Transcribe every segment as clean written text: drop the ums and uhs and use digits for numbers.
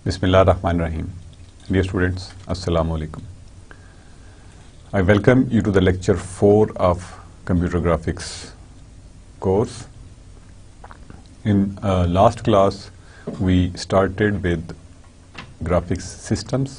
Bismillah ar-Rahman ar-Rahim. Dear students, Assalamu alaikum. I welcome you to the lecture 4 of Computer Graphics course. In last class, we started with graphics systems.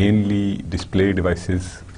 mainly display devices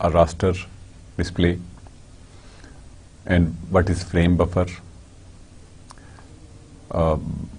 a raster display and what is frame buffer.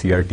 CRT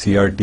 CRT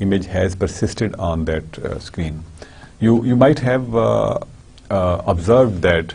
image has persisted on that screen. You might have observed that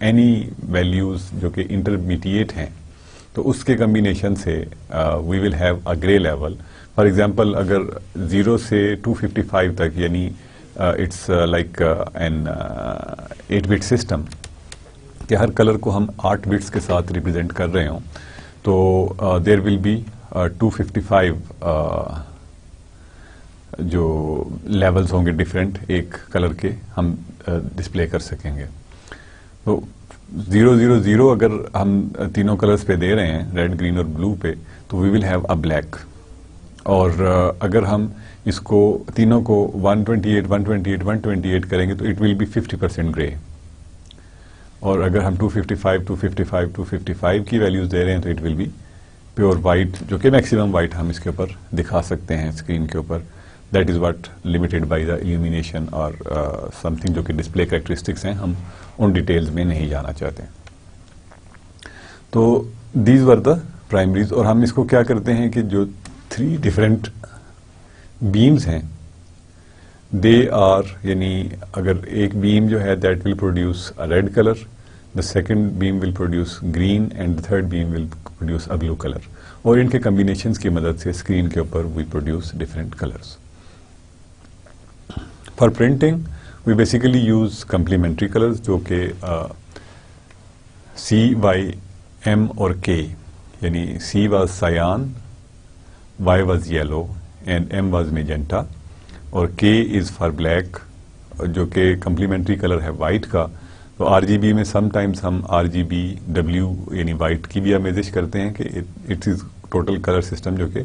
any values جو کہ intermediate ہیں تو اس کے combination سے we will have a grey level. For example اگر 0 سے 255 تک یعنی it's like an 8 bit system کہ ہر کلر کو ہم 8 بٹس کے ساتھ ریپرزینٹ کر رہے ہوں تو دیر ول بی 255 جو لیولز ہوں گے ڈفرینٹ ایک کلر کے ہم ڈسپلے کر سکیں گے. تو 000 اگر ہم تینوں کلرز پہ دے رہے ہیں ریڈ گرین اور بلو پہ تو we will have a black. اور اگر ہم اس کو تینوں کو 128 128 128 کریں گے تو اٹ ول بی 50% گرے. اور اگر ہم 255 255 255 کی ویلیوز دے رہے ہیں تو it will be pure white جو کہ میکسیمم وائٹ ہم اس کے اوپر دکھا سکتے ہیں اسکرین کے اوپر. That is what limited by the illumination اور سم تھنگ جو کہ ڈسپلے کریکٹرسٹکس ہیں ہم ان ڈیٹیلز میں نہیں جانا چاہتے. تو دیز ور دا پرائمریز. اور ہم اس کو کیا کرتے ہیں کہ جو 3 ڈفرینٹ بیمز ہیں دے آر یعنی اگر ایک بیم جو ہے that will produce a red colour, the second beam will produce green and the third beam will produce a blue colour. اور ان کے کمبینیشنز کی مدد سے اسکرین کے اوپر we produce different colours. For printing we basically use complementary colours جو کہ C, Y, M اور K یعنی C was cyan, Y was yellow and M was magenta اور K از فار بلیک جو کہ کمپلیمنٹری کلر ہے white کا. تو RGB میں سم ٹائمز ہم RGB W یعنی وائٹ کی بھی آمیزش کرتے ہیں کہ it is total colour system جو کہ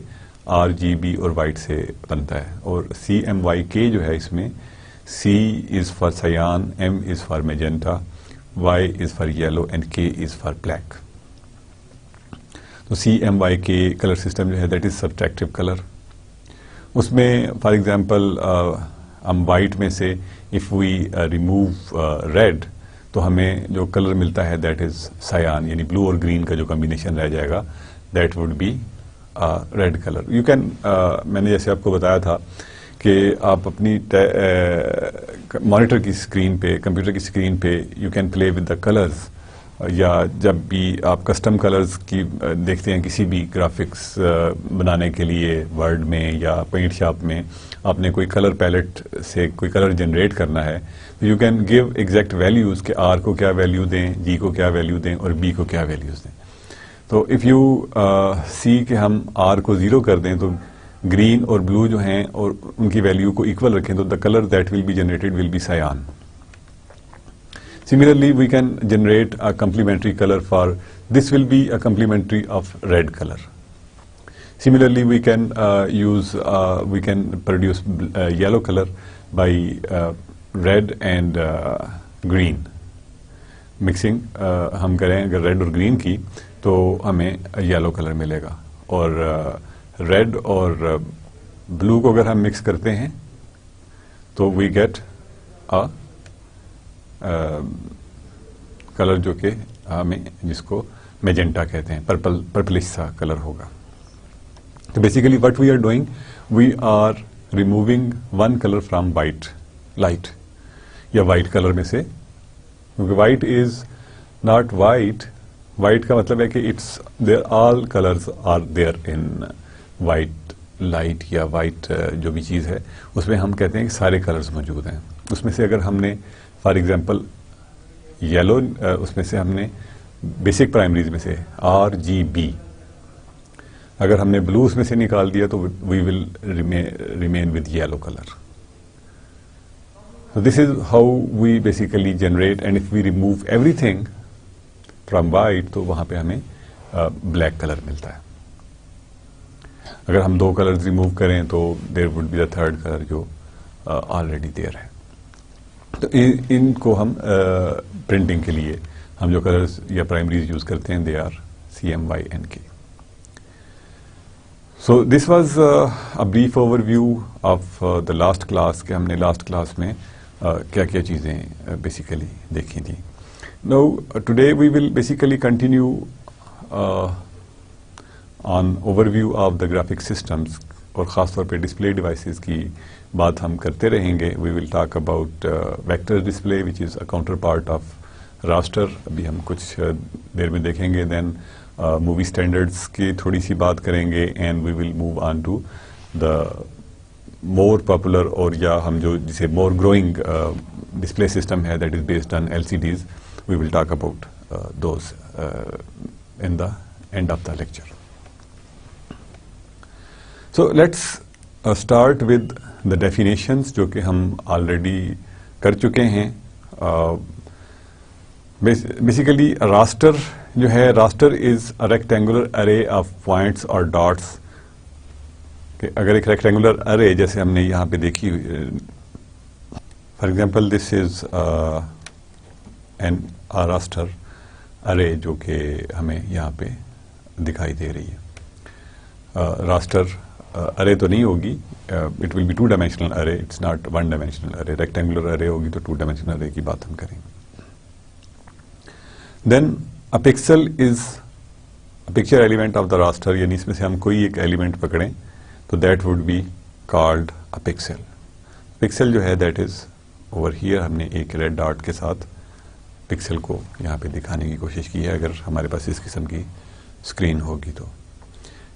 RGB اور وائٹ سے بنتا ہے. اور CMYK جو ہے اس میں C is for cyan, M is for magenta, Y is for yellow and K is for black. تو CMYK کلر سسٹم جو ہے دیٹ از سبٹریکٹیو کلر. اس میں فار ایگزامپل ہم وائٹ میں سے اف وی ریموو ریڈ تو ہمیں جو کلر ملتا ہے دیٹ از سیان یعنی بلو اور گرین کا جو کمبینیشن رہ جائے گا that would be red colour. You can میں نے جیسے آپ کو بتایا تھا کہ آپ اپنی مانیٹر کی اسکرین پہ کمپیوٹر کی اسکرین پہ you can play with the colours, یا جب بھی آپ کسٹم کلرز کی دیکھتے ہیں کسی بھی گرافکس بنانے کے لیے ورڈ میں یا پینٹ شاپ میں آپ نے کوئی کلر پیلٹ سے کوئی کلر جنریٹ کرنا ہے تو you can give exact values کہ آر کو کیا ویلیو دیں, جی کو کیا ویلیو دیں اور بی کو کیا ویلیوز دیں. تو اف یو سی کہ ہم آر کو 0 کر دیں تو گرین اور بلو جو ہیں اور ان کی ویلیو کو ایکول رکھیں تو the colour that will be generated will be cyan. Similarly, we can generate a complementary color for this will be a complementary of red color. Similarly, we can we can produce yellow color by red and green mixing. ہم کریں اگر red اور green کی تو ہمیں yellow colour ملے گا, اور red اور بلو کو اگر ہم مکس کرتے ہیں تو وی گیٹ کلر جو کہ ہمیں جس کو میجنٹا کہتے ہیں, پرپلش سا کلر ہوگا. تو basically what we are doing we are removing one colour from white light یا وائٹ کلر میں سے, کیونکہ white is not white. White کا مطلب ہے کہ it's there all colours are there in white light یا وائٹ جو بھی چیز ہے اس میں ہم کہتے ہیں کہ سارے کلرز موجود ہیں. اس میں سے اگر ہم نے فار ایگزامپل یلو اس میں سے ہم نے بیسک پرائمریز میں سے RGB, اگر ہم نے بلو اس میں سے نکال دیا تو we will remain with yellow colour. This is how we basically generate, and if we remove everything from white تو وہاں پہ ہمیں بلیک کلر ملتا ہے. اگر ہم 2 کلر ریموو کریں تو there would be the third colour جو آلریڈی دیئر ہے. تو ان کو ہم پرنٹنگ کے لیے ہم جو کلرز یا پرائمریز یوز کرتے ہیں they are CMYK. So this was a brief overview of the last class کہ ہم نے لاسٹ کلاس میں کیا کیا چیزیں بیسیکلی دیکھی تھیں. Now today we will basically continue on overview of the graphic systems, اور خاص طور پہ ڈسپلے ڈیوائسز کی بات ہم کرتے رہیں گے. We will talk about vector display which is a counterpart of raster ابھی ہم کچھ دیر میں دیکھیں گے. دین مووی اسٹینڈرڈس کی تھوڑی سی بات کریں گے, and we will move on to the more popular, اور یا ہم جو جسے مور گروئنگ ڈسپلے سسٹم ہے that is based on LCDs. We will talk about those in the end of the lecture. So let's start with the definitions جو کہ ہم already کر چکے ہیں. Basically raster جو ہے, raster is a rectangular array of points or dots. اگر ایک rectangular array جیسے ہم نے یہاں پہ دیکھی, for example this is a raster array جو کہ ہمیں یہاں پہ دکھائی دے رہی ہے. راسٹر ارے تو نہیں ہوگی, it will be 2 dimensional array, it's not 1 dimensional array. Rectangular array ہوگی تو 2 dimensional array کی بات ہم کریں گے. دین a pixel is a picture element of the raster, یعنی اس میں سے ہم کوئی ایک ایلیمنٹ پکڑیں تو that would be called a pixel. Pixel جو ہے that is over here, ہم نے ایک ریڈ ڈاٹ کے ساتھ پکسل کو یہاں پہ دکھانے کی کوشش کی ہے اگر ہمارے پاس اس قسم کی اسکرین ہوگی تو.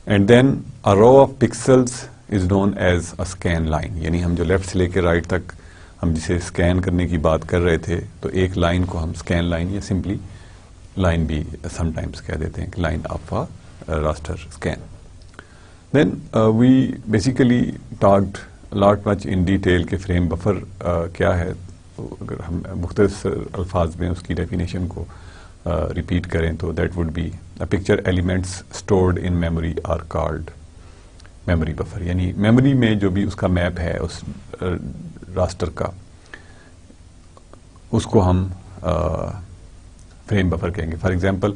And then a row of pixels is known as a scan line, یعنی ہم جو لیفٹ سے لے کے رائٹ تک ہم جسے اسکین کرنے کی بات کر رہے تھے تو ایک لائن کو ہم اسکین لائن یا سمپلی لائن بھی سم ٹائمس کہہ دیتے ہیں کہ line of a raster scan. Then we basically talked a lot much in detail کہ فریم بفر کیا ہے. اگر ہم مختلف الفاظ میں اس کی ڈیفینیشن کو ریپیٹ کریں تو that would be picture elements stored in memory are called memory buffer, یعنی میموری میں جو بھی اس کا میپ ہے اس راسٹر کا, اس کو ہم فریم بفر کہیں گے. فار ایگزامپل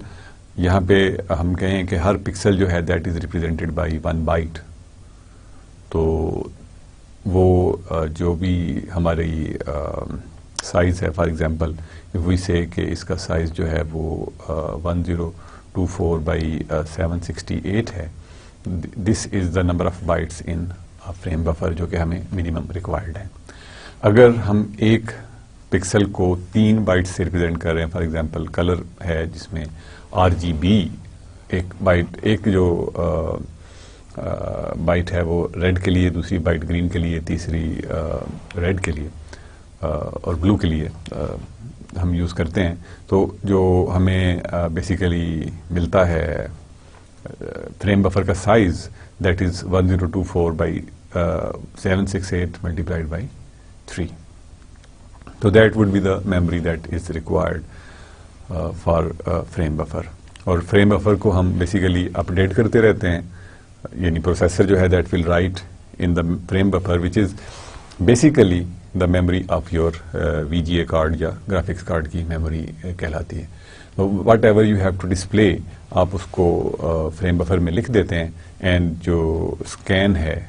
یہاں پہ ہم کہیں کہ ہر پکسل جو ہے that is represented by 1 byte, تو وہ جو بھی ہماری سائز ہے, فار ایگزامپل اف وی سے کہ اس کا سائز جو ہے وہ 1024/768 ہے, this is the number of bytes in frame buffer جو کہ ہمیں منیمم ریکوائرڈ ہے. اگر ہم ایک پکسل کو 3 بائٹ سے ریپرزینٹ کر رہے ہیں, فار ایگزامپل کلر ہے جس میں RGB ایک بائٹ, ایک جو بائٹ ہے وہ ریڈ کے لیے, دوسری بائٹ گرین کے لیے, تیسری ریڈ کے لیے اور بلو کے لیے ہم یوز کرتے ہیں. تو جو ہمیں بیسیکلی ملتا ہے فریم بفر کا size that is 1024/768 multiplied by 3. تو that would be the memory that is required for frame buffer. اور فریم بفر کو ہم بیسیکلی اپڈیٹ کرتے رہتے ہیں, یعنی پروسیسر جو ہے that will write in the frame buffer which is basically the memory of your VGA card یا گرافکس کارڈ کی میموری کہلاتی ہے. Whatever you have to display آپ اس کو فریم بفر میں لکھ دیتے ہیں, اینڈ جو اسکین ہے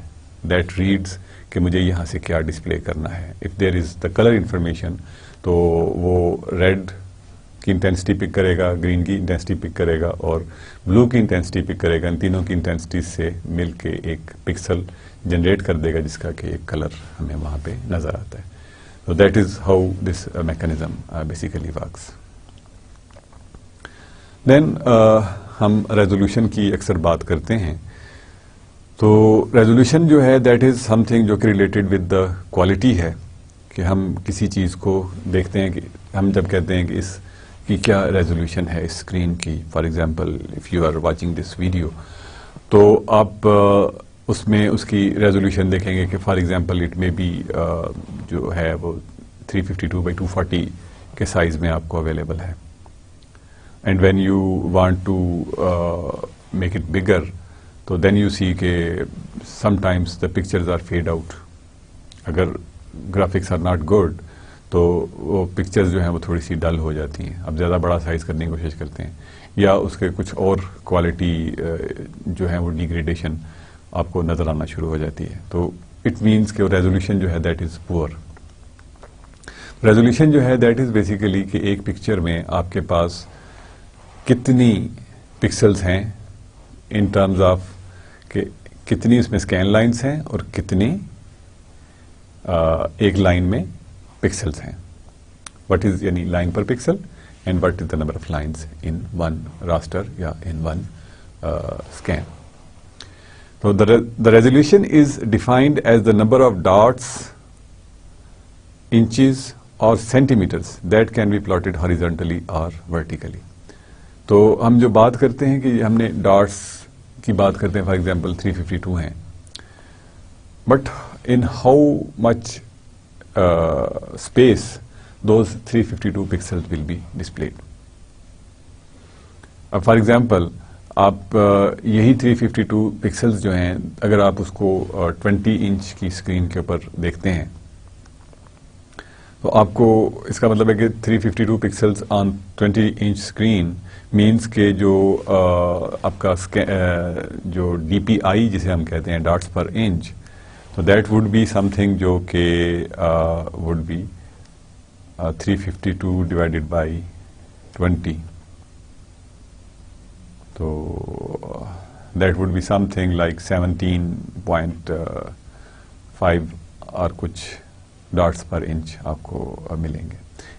دیٹ ریڈز کہ مجھے یہاں سے کیا ڈسپلے کرنا ہے. If there is the colour information تو وہ ریڈ کی انٹینسٹی پک کرے گا, گرین کی انٹینسٹی پک کرے گا اور بلو کی انٹینسٹی پک کرے گا. ان تینوں کی انٹینسٹیز سے مل کے ایک پکسل جنریٹ کر دے گا جس کا کہ ایک کلر ہمیں وہاں پہ نظر آتا ہے. So that is how this mechanism basically works. Then ہم ریزولوشن کی اکثر بات کرتے ہیں. تو ریزولوشن جو ہے دیٹ از سم تھنگ جو کہ ریلیٹڈ ود دا کوالٹی ہے, کہ ہم کسی چیز کو دیکھتے ہیں کہ ہم جب کہتے ہیں کہ اس کی کیا ریزولوشن ہے اس اسکرین کی. For example if you are watching this video تو آپ اس میں اس کی ریزولوشن دیکھیں گے کہ فار ایگزامپل اٹ میں بی جو ہے وہ 352/240 کے سائز میں آپ کو اویلیبل ہے. And when you want to make it bigger تو دین یو سی کہ sometimes the pictures are fade out. اگر گرافکس آر ناٹ گڈ تو وہ پکچرز جو ہیں وہ تھوڑی سی ڈل ہو جاتی ہیں. اب زیادہ بڑا سائز کرنے کی کوشش کرتے ہیں یا اس کے کچھ اور کوالٹی جو ہے وہ ڈیگریڈیشن آپ کو نظر آنا شروع ہو جاتی ہے. تو اٹ مینس کہ ریزولوشن جو ہے دیٹ از پور. ریزولوشن جو ہے دیٹ از بیسیکلی کہ ایک پکچر میں آپ کے پاس کتنی پکسلز ہیں ان ٹرمز آف کہ کتنی اس میں اسکین لائنس ہیں اور کتنی ایک لائن میں پکسلز ہیں. وٹ از یعنی line per pixel and what is the number of lines in one raster یا in one scan. So the resolution is defined as the number of dots, inches or centimeters that can be plotted horizontally or vertically. تو ہم جو بات کرتے ہیں کہ ہم نے ڈاٹس کی بات کرتے ہیں, فار ایگزامپل 352 ہیں, but in how much space those 352 pixels will be displayed. اب فار ایگزامپل آپ یہی 352 پکسلز جو ہیں اگر آپ اس کو 20 انچ کی اسکرین کے اوپر دیکھتے ہیں تو آپ کو اس کا مطلب ہے کہ 352 پکسلز آن 20 انچ اسکرین مینس کہ جو آپ کا جو ڈی پی آئی جسے ہم کہتے ہیں ڈاٹس پر انچ, تو that would be something جو کہ وڈ بی 352 ڈیوائڈیڈ بائی 20. تو that would be something like 17.5 اور کچھ ڈاٹس پر انچ آپ کو ملیں گے,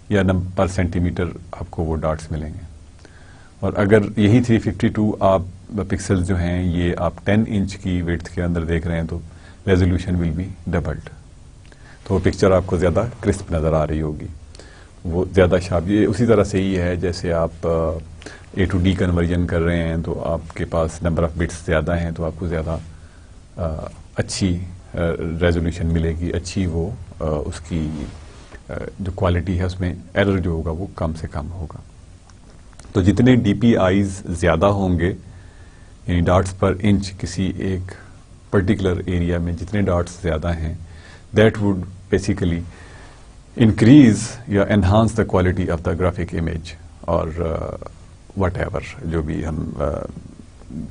یا پر سینٹی میٹر آپ کو وہ ڈاٹس ملیں گے. اور اگر یہی 352 آپ پکسل جو ہیں یہ آپ 10 انچ کی ویڈتھ کے اندر دیکھ رہے ہیں تو ریزولوشن ول بی ڈبلڈ, تو وہ پکچر آپ کو زیادہ کرسپ نظر آ رہی ہوگی, وہ زیادہ شارپ. یہ اسی طرح سے ہی ہے جیسے آپ اے ٹو ڈی کنورژن کر رہے ہیں تو آپ کے پاس نمبر آف بٹس زیادہ ہیں تو آپ کو زیادہ اچھی ریزولوشن ملے گی, اچھی وہ اس کی جو کوالٹی ہے اس میں ایرر جو ہوگا وہ کم سے کم ہوگا. تو جتنے ڈی پی آئیز زیادہ ہوں گے, یعنی ڈاٹس پر انچ کسی ایک پرٹیکولر ایریا میں جتنے ڈاٹس زیادہ ہیں, دیٹ وڈ بیسیکلی انکریز یا enhance the quality of the graphic image اور وٹ ایور جو بھی ہم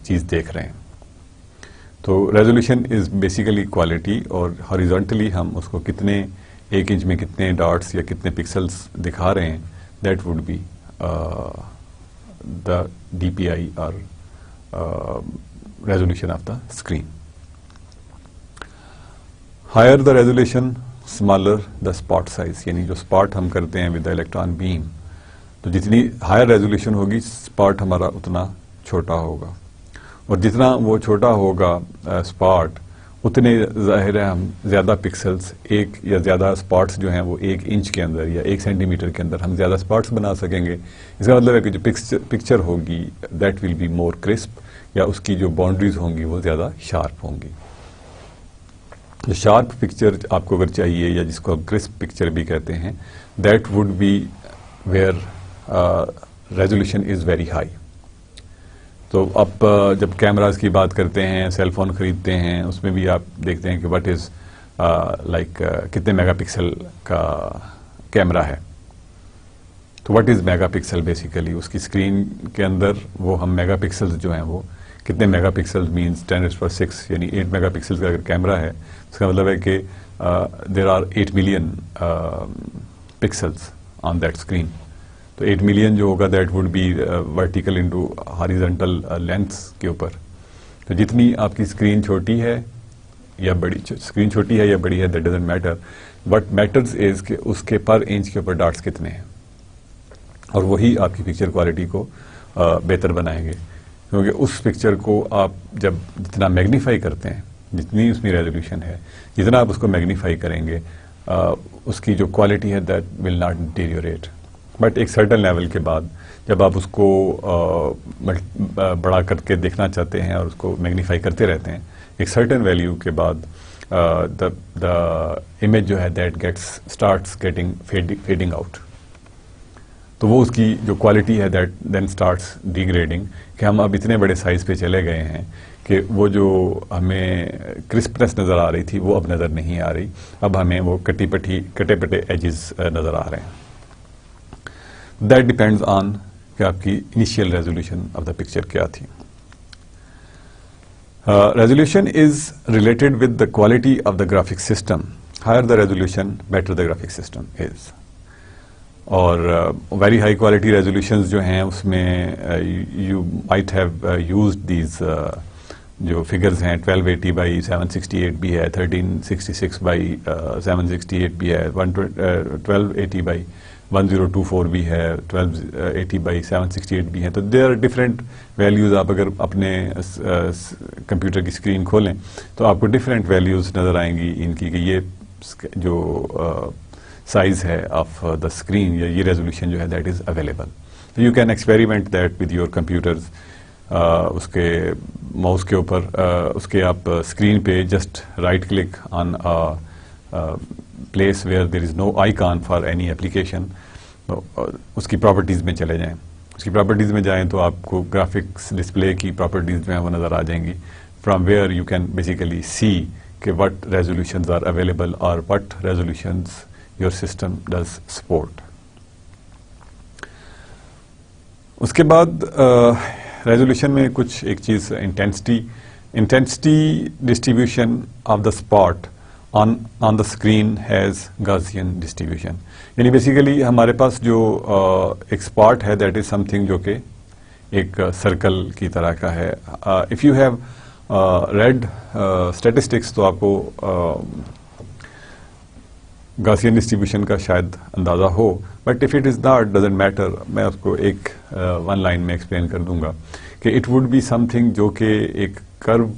چیز دیکھ رہے ہیں. تو ریزولوشن از بیسیکلی کوالٹی, اور ہاریزونٹلی ہم اس کو کتنے ایک انچ میں کتنے ڈاٹس یا کتنے پکسلز دکھا رہے ہیں, that would be the D P I اور resolution of the screen. Higher the resolution smaller the spot size, یعنی جو اسپاٹ ہم کرتے ہیں ود دا الیکٹران بیم, تو جتنی ہائر ریزولوشن ہوگی اسپاٹ ہمارا اتنا چھوٹا ہوگا, اور جتنا وہ چھوٹا ہوگا اسپاٹ اتنے ظاہر ہے ہم زیادہ پکسلز ایک یا زیادہ اسپاٹس جو ہیں وہ 1 انچ کے اندر یا 1 سینٹی میٹر کے اندر ہم زیادہ اسپاٹس بنا سکیں گے. اس کا مطلب ہے کہ جو پکچر ہوگی that will be more crisp, یا اس کی جو باؤنڈریز ہوں گی وہ زیادہ شارپ ہوں گی. جو شارپ پکچر آپ کو اگر چاہیے یا جس کو ہم کرسپ پکچر بھی کہتے ہیں, that would be where resolution is very high. تو آپ جب کیمراز کی بات کرتے ہیں, سیل فون خریدتے ہیں, اس میں بھی آپ دیکھتے ہیں کہ وٹ از لائک کتنے میگا پکسل کا کیمرہ ہے. تو what is mega pixel basically اس کی اسکرین کے اندر وہ ہم میگا پکسلز جو ہیں وہ کتنے میگا پکسل مینس 10⁶, یعنی 8 میگا پکسل کا اگر کیمرہ ہے اس کا مطلب ہے کہ there are 8 million pixels on that screen. تو 8 ملین جو ہوگا that would be vertical into horizontal lengths کے اوپر. تو جتنی آپ کی اسکرین چھوٹی ہے یا بڑی, اسکرین چھوٹی ہے یا بڑی ہے that doesn't matter, but matters is کہ اس کے پر انچ کے اوپر ڈاٹس کتنے ہیں, اور وہی آپ کی پکچر کوالٹی کو بہتر بنائیں گے. کیونکہ اس پکچر کو آپ جب جتنا میگنیفائی کرتے ہیں, جتنی اس میں ریزولوشن ہے, جتنا آپ اس کو میگنیفائی کریں گے اس کی جو کوالٹی ہے that will not deteriorate. But ایک سرٹن لیول کے بعد جب آپ اس کو بڑا کر کے دیکھنا چاہتے ہیں اور اس کو میگنیفائی کرتے رہتے ہیں, ایک سرٹن ویلیو کے بعد دا امیج جو ہے that Gates starts getting feeding out. تو وہ اس کی جو کوالٹی ہے دیٹ دین اسٹارٹس ڈیگریڈنگ, کہ ہم اب اتنے بڑے سائز پہ چلے گئے ہیں کہ وہ جو ہمیں کرسپنس نظر آ رہی تھی وہ اب نظر نہیں آ رہی, اب ہمیں وہ کٹے پٹے ایجز نظر آ رہے ہیں. دیٹ ڈیپینڈز آن کہ آپ کی initial resolution of the picture کیا تھی. Resolution is related with the quality of the graphic system. Higher the resolution better the graphic system is. اور ویری ہائی کوالٹی ریزولوشنز جو ہیں اس میں you might have used these جو figures ہیں 1280x768 بھی ہے, 1366x768 بھی ہے, 1280x 1024 بھی ہے, 1280x768 بھی ہے. تو دیر آر ڈفرینٹ ویلیوز. آپ اگر اپنے کمپیوٹر کی اسکرین کھولیں تو آپ کو ڈفرینٹ ویلیوز نظر آئیں گی ان کی, کہ یہ جو سائز ہے آف دا اسکرین یا یہ ریزولوشن جو ہے that is available. You can experiment that with your computers. اس کے ماؤس کے اوپر اس کے آپ اسکرین پہ just right click on place where there is no icon for any application, اس کی پراپرٹیز میں چلے جائیں. اس کی پراپرٹیز میں جائیں تو آپ کو گرافکس ڈسپلے کی پراپرٹیز جو ہیں وہ نظر آ جائیں گی, from where you can basically see کہ وٹ ریزولوشنز آر اویلیبل اور what resolutions your system does support. اس کے بعد ریزولوشن میں کچھ ایک چیز intensity distribution of the spot on the screen has Gaussian distribution. یعنی بیسیکلی ہمارے پاس جو ایک اسپاٹ ہے دیٹ از سم تھنگ جو کہ ایک سرکل کی طرح کا ہے. If you have read statistics تو آپ کو گاسین ڈسٹریبیوشن کا شاید اندازہ ہو, but if it is not doesn't matter. میں اس کو ایک ون لائن میں ایکسپلین کر دوں گا کہ it would be something جو کہ ایک کرو,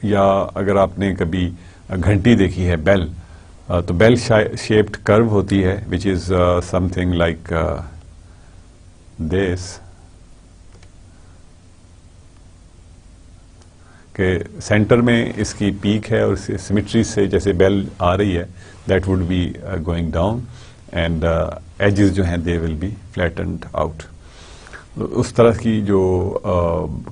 یا اگر آپ نے کبھی گھنٹی دیکھی ہے بیل, تو بیل شیپڈ کرو ہوتی ہے وچ از سم تھنگ لائک دس, کہ سینٹر میں اس کی پیک ہے اور سیمیٹری سے جیسے بیل آ رہی ہے that would be going down and edges جو ہیں دے ول بی فلیٹنڈ آؤٹ. اس طرح کی جو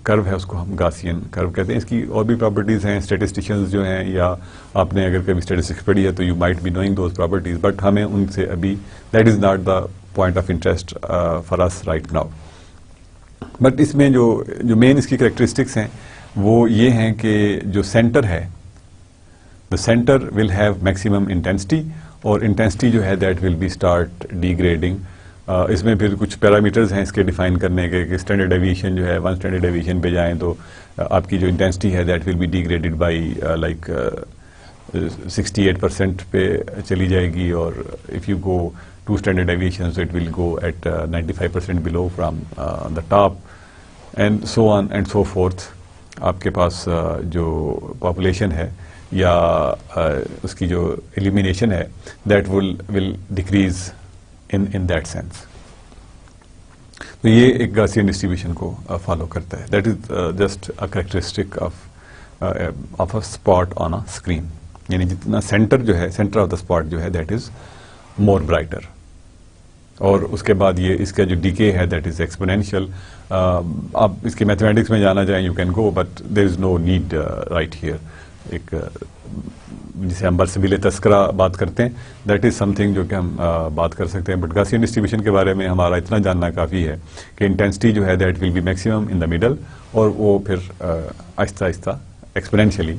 کرو ہے اس کو ہم گاسین کرو کہتے ہیں. اس کی اور بھی پراپرٹیز ہیں. اسٹیٹسٹیشنز جو ہیں, یا آپ نے اگر کبھی اسٹیٹسٹکس پڑھی ہے تو you might be knowing those properties, but ہمیں ان سے ابھی that is not the point of interest for us right now. But اس میں جو مین اس کی کریکٹرسٹکس ہیں وہ یہ ہیں کہ جو سینٹر ہے, the centre will have maximum intensity, اور انٹینسٹی جو ہے that will be start degrading. اس میں پھر کچھ پیرامیٹرز ہیں اس کے ڈیفائن کرنے کے, کہ اسٹینڈرڈ ایویشن جو ہے 1 اسٹینڈرڈ ایویشن پہ جائیں تو آپ کی جو انٹینسٹی ہے that will be degraded by like 68% پہ چلی جائے گی, اور if you go 2 standard deviation it will go at 95% below from the top, and so on and so forth. آپ کے پاس جو پاپولیشن ہے یا اس کی جو ایلیمینیشن ہے that will decrease in that sense. تو یہ ایک گاسین ڈسٹریبیوشن کو فالو کرتا ہے. That is just a characteristic of a spot on a screen. یعنی جتنا سینٹر جو ہے, سینٹر آف دا اسپاٹ جو ہے دیٹ از مور برائٹر, اور اس کے بعد یہ اس کا جو ڈیکے ہے دیٹ از ایکسپونینشیل. آپ اس کے میتھمیٹکس میں جانا چاہیں you can go, but there is no need right here. ایک جسے ہم برسبیل تذکرہ بات کرتے ہیں دیٹ از سم تھنگ جو کہ ہم بات کر سکتے ہیں. بٹ گاسین ڈسٹریبیوشن کے بارے میں ہمارا اتنا جاننا کافی ہے کہ انٹینسٹی جو ہے that will be maximum in the middle, اور وہ پھر آہستہ آہستہ exponentially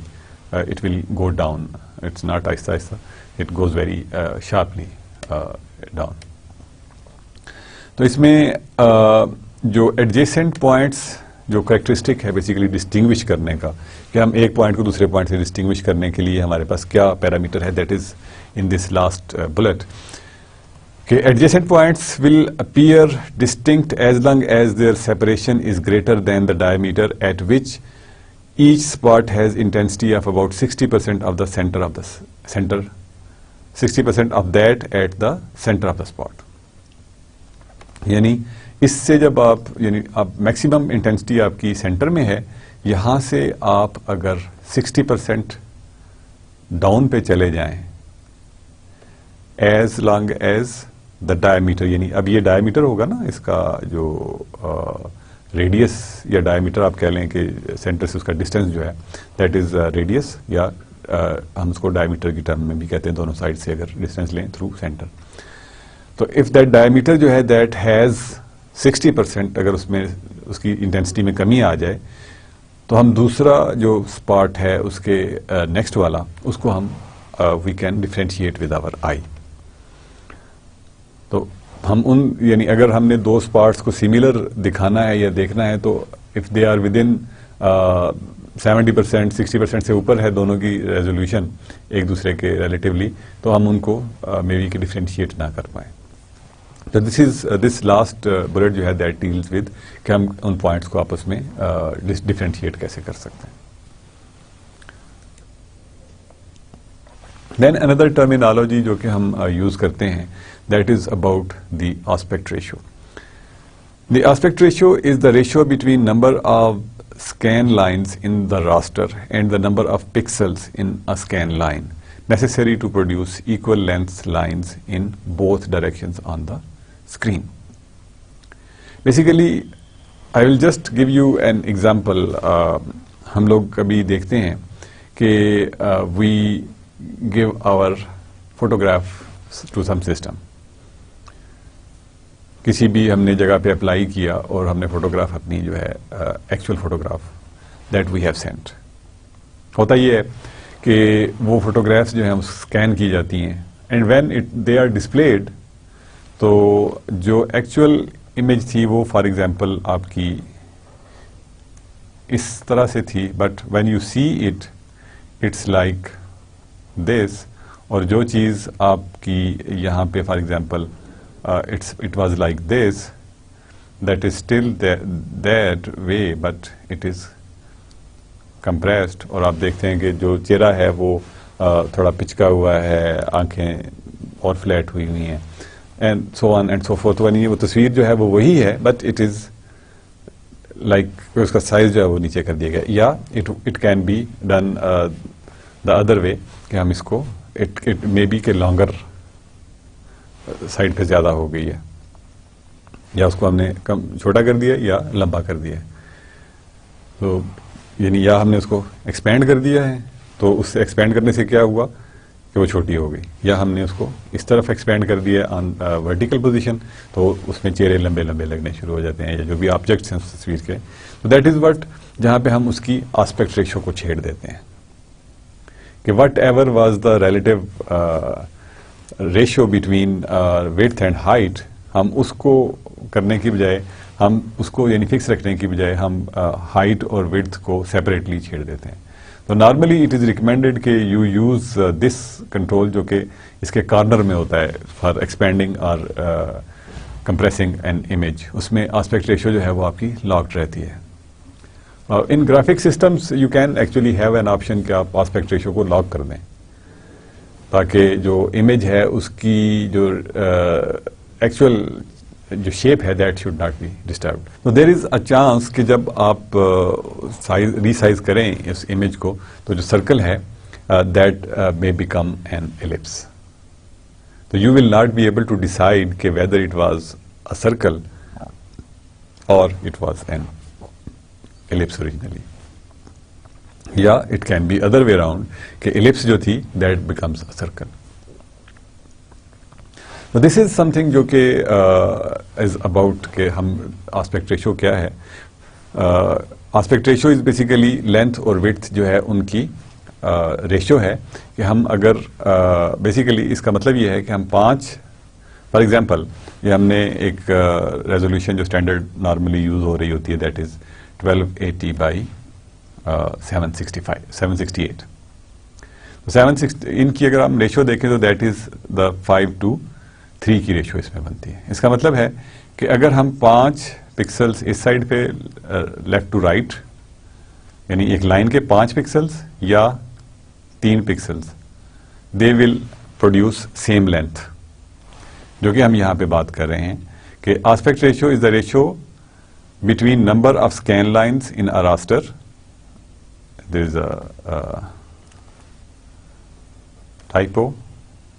it will go down. It's not آہستہ آہستہ, it goes very sharply down. تو اس میں جو ایڈجیسنٹ پوائنٹس جو کریکٹرسٹک ہے بیسیکلی ڈسٹنگوش کرنے کا, کہ ہم ایک پوائنٹ کو دوسرے پوائنٹ سے ڈسٹنگوش کرنے کے لیے ہمارے پاس کیا پیرامیٹر ہے, that is in this last bullet, کہ adjacent points will appear distinct as long as their separation is greater than the diameter at which each spot has intensity of about 60% of the centre of the centre, 60% of that at the centre of the spot. یعنی اس سے جب یعنی maximum intensity آپ کی centre میں ہے, یہاں سے آپ اگر 60% ڈاؤن پہ چلے جائیں ایز لانگ ایز دا ڈائیمیٹر, یعنی اب یہ ڈائیمیٹر ہوگا نا اس کا جو ریڈیس یا ڈائیمیٹر آپ کہہ لیں کہ سینٹر سے اس کا ڈسٹینس جو ہے دیٹ از ریڈیس, یا ہم اس کو ڈائیمیٹر کی ٹرم میں بھی کہتے ہیں دونوں سائڈ سے اگر ڈسٹینس لیں تھرو سینٹر. تو اف دیٹ ڈائیمیٹر جو ہے دیٹ ہیز 60%, اگر اس میں اس کی انٹینسٹی میں کمی آ جائے تو ہم دوسرا جو اسپاٹ ہے اس کے نیکسٹ والا اس کو ہم we can differentiate with our eye. تو ہم یعنی اگر ہم نے دو اسپاٹس کو سیملر دکھانا ہے یا دیکھنا ہے تو if they are within 70% 60% سے اوپر ہے دونوں کی ریزولوشن ایک دوسرے کے ریلیٹیولی, تو ہم ان کو مے بی کہ ڈیفرینشیٹ نہ کر پائیں. تو دس لاسٹ بلٹ جو ہے دیٹ ڈیلز ود کہ ہم ان پوائنٹس کو آپس میں ڈفرینشیٹ کیسے کر سکتے ہیں. دین اندر ٹرمینالوجی جو کہ ہم یوز کرتے ہیں that is about the aspect ratio. The aspect ratio is the ratio between number of scan lines in the raster and the number of pixels in a scan line necessary to produce equal length lines in both directions on the screen. Basically, I will just give you an example. ہم لوگ کبھی دیکھتے ہیں کہ we give our photograph to some system. کسی بھی ہم نے جگہ پہ اپلائی کیا اور ہم نے فوٹوگراف اپنی جو ہے actual photograph that we have sent. ہوتا یہ ہے کہ وہ فوٹوگرافس جو ہیں اسکین کی جاتی ہیں and when they are displayed تو جو ایکچوئل امیج تھی وہ فار ایگزامپل آپ کی اس طرح سے تھی but when you see it it's like this اور جو چیز آپ کی یہاں پہ for example it was like this, that is still that way but it is compressed. اور آپ دیکھتے ہیں کہ جو چہرہ ہے وہ تھوڑا پچکا ہوا ہے, آنکھیں اور فلیٹ ہوئی ہوئی ہیں and so on and so forth. وہ تصویر جو ہے وہ وہی ہے but it is like اس کا سائز جو ہے وہ نیچے کر دیا گیا. یا it can be done the other way کہ ہم اس کو it may be کہ longer سائڈ پہ زیادہ ہو گئی ہے یا اس کو ہم نے کم چھوٹا کر دیا یا لمبا کر دیا ہے. تو یعنی یا ہم نے اس کو ایکسپینڈ کر دیا ہے تو اس سے ایکسپینڈ کرنے سے کیا ہوا کہ وہ چھوٹی ہو گئی, یا ہم نے اس کو اس طرف ایکسپینڈ کر دیا آن ورٹیکل پوزیشن تو اس میں چہرے لمبے لمبے لگنے شروع ہو جاتے ہیں یا جو بھی آبجیکٹس ہیں اس تصویر کے. تو دیٹ از وٹ جہاں پہ ہم اس کی آسپیکٹ ریشو کو چھیڑ دیتے ہیں کہ whatever was the relative ratio between width and height, ہم اس کو کرنے کی بجائے ہم اس کو یعنی فکس رکھنے کی بجائے ہم ہائٹ اور ویڈتھ کو سیپریٹلی چھیڑ دیتے ہیں. تو نارملی اٹ از ریکمینڈیڈ کہ یو یوز دس کنٹرول جو کہ اس کے کارنر میں ہوتا ہے فار ایکسپینڈنگ اور کمپریسنگ این امیج. اس میں آسپیکٹ ریشو جو ہے وہ آپ کی لاکڈ رہتی ہے. In graphic systems you can actually have an option کہ آپ آسپیکٹ ریشو کو لاک کر دیں تاکہ جو امیج ہے اس کی جو ایکچوئل جو شیپ ہے that should not be disturbed. تو دیر از اے چانس کہ جب آپ ریسائز کریں اس امیج کو تو جو سرکل ہے that may become an ellipse. تو you will not be able to decide کہ whether it was a circle or it was an ellipse originally, یا it can be other way around کہ ellipse جو تھی that becomes a circle. This is something جو کہ is about کہ ہم aspect ratio کیا ہے. Aspect ratio is basically length اور وڈتھ جو ہے ان کی ریشو ہے کہ ہم اگر بیسیکلی اس کا مطلب یہ ہے کہ ہم 5 فار ایگزامپل یہ ہم نے ایک ریزولوشن جو اسٹینڈرڈ نارملی یوز ہو رہی ہوتی ہے دیٹ از 1280 بائی 768. ان کی اگر ہم ریشو دیکھیں تو دیٹ از دا 5:3 کی ریشو اس میں بنتی ہے. اس کا مطلب ہے کہ اگر ہم 5 پکسلس اس سائڈ پہ لیفٹ ٹو رائٹ یعنی ایک لائن کے 5 پکسلس یا 3 pixels they will produce same length, جو کہ ہم یہاں پہ بات کر رہے ہیں کہ aspect ratio is the ratio between number of scan lines in a raster. There is a typo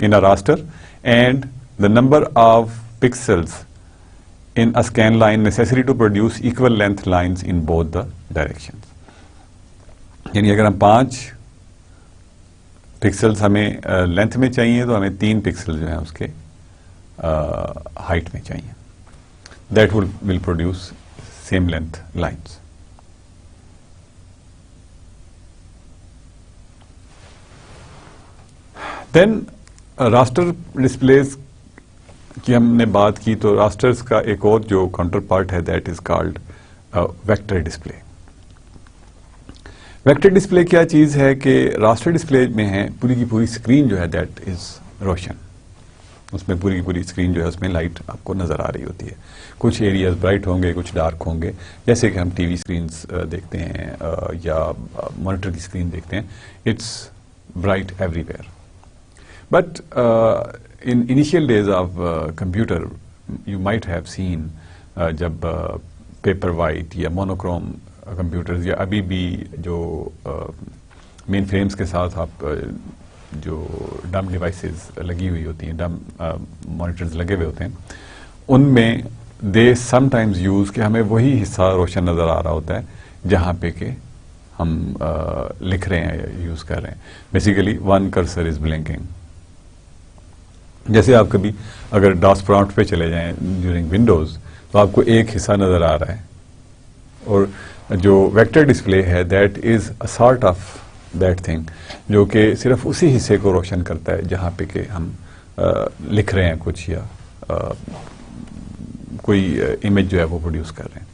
in a raster and the number of pixels in a scan line necessary to produce equal length lines in both the directions. یعنی اگر ہم 5 pixels ہمیں length میں چاہیے تو ہمیں 3 pixel جو ہیں اس کے ہائٹ میں چاہیے. That will produce same length lines. Then raster displays کی ہم نے بات کی تو راسٹرز کا ایک اور جو کاؤنٹر پارٹ ہے that is called vector display. Vector display کیا چیز ہے کہ راسٹر ڈسپلے میں ہے پوری کی پوری اسکرین جو ہے دیٹ از روشن, اس میں پوری کی پوری اسکرین جو ہے اس میں لائٹ آپ کو نظر آ رہی ہوتی ہے. کچھ ایریاز برائٹ ہوں گے, کچھ ڈارک ہوں گے, جیسے کہ ہم ٹی وی اسکرینس دیکھتے ہیں یا مانیٹر کی اسکرین دیکھتے ہیں. It's bright everywhere. But in initial days of computer you might have seen جب پیپر وائٹ یا مونوکروم کمپیوٹرز یا ابھی بھی جو مین فریمز کے ساتھ آپ جو ڈم ڈیوائسز لگی ہوئی ہوتی ہیں, ڈم مانیٹرز لگے ہوئے ہوتے ہیں, ان میں دے سم ٹائمز یوز کہ ہمیں وہی حصہ روشن نظر آ رہا ہوتا ہے جہاں پہ کہ ہم لکھ رہے ہیں یا یوز کر رہے ہیں. Basically one cursor is blinking. جیسے آپ کبھی اگر ڈاس پرامپٹ پہ چلے جائیں ڈیورنگ ونڈوز تو آپ کو ایک حصہ نظر آ رہا ہے, اور جو ویکٹر ڈسپلے ہے that is a sort of that thing جو کہ صرف اسی حصے کو روشن کرتا ہے جہاں پہ کہ ہم لکھ رہے ہیں کچھ یا کوئی امیج جو ہے وہ پروڈیوس کر رہے ہیں.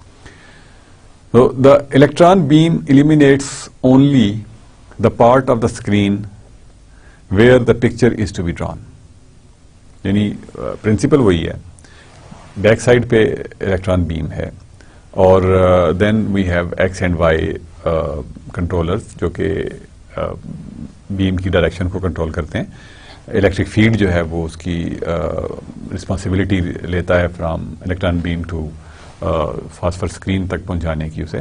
So the electron beam illuminates only the part of the screen where the picture is to be drawn. یعنی پرنسپل وہی ہے, بیک سائڈ پہ الیکٹران بیم ہے, اور then we have X and Y controllers جو کہ بیم کی ڈائریکشن کو کنٹرول کرتے ہیں. الیکٹرک فیلڈ جو ہے وہ اس کی رسپانسبلٹی لیتا ہے from electron beam to phosphor screen تک پہنچانے کی اسے.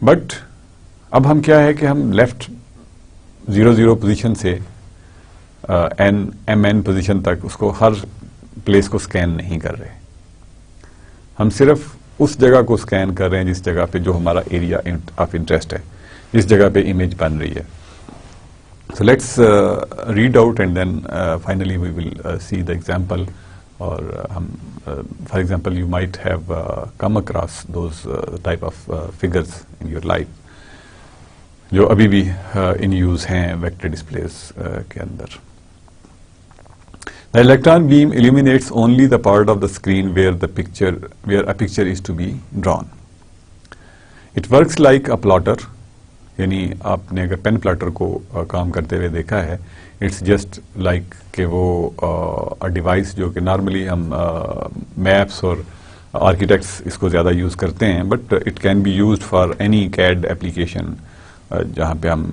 بٹ اب ہم کیا ہے کہ ہم لیفٹ 0 پوزیشن سے این پوزیشن تک اس کو ہر پلیس کو اسکین نہیں کر رہے, ہم صرف اس جگہ کو اسکین کر رہے ہیں جس جگہ پہ جو ہمارا ایریا آف انٹرسٹ ہے, جس جگہ پہ امیج بن رہی ہے. So let's read out and then finally we will see the example. Or for example, you might have come across those type of figures in your life جو ابھی بھی in use ہیں vector displays کے اندر. The electron beam illuminates only the part of the screen where a picture is to be drawn. It works like a plotter. یعنی آپ نے اگر pain platter کو کام کرتے ہوئے دیکھا ہے, اٹس جسٹ لائک کہ وہ ڈیوائس جو کہ نارملی ہم میپس اور آرکیٹیکٹس اس کو زیادہ یوز کرتے ہیں, but it can be used for any CAD application جہاں پہ ہم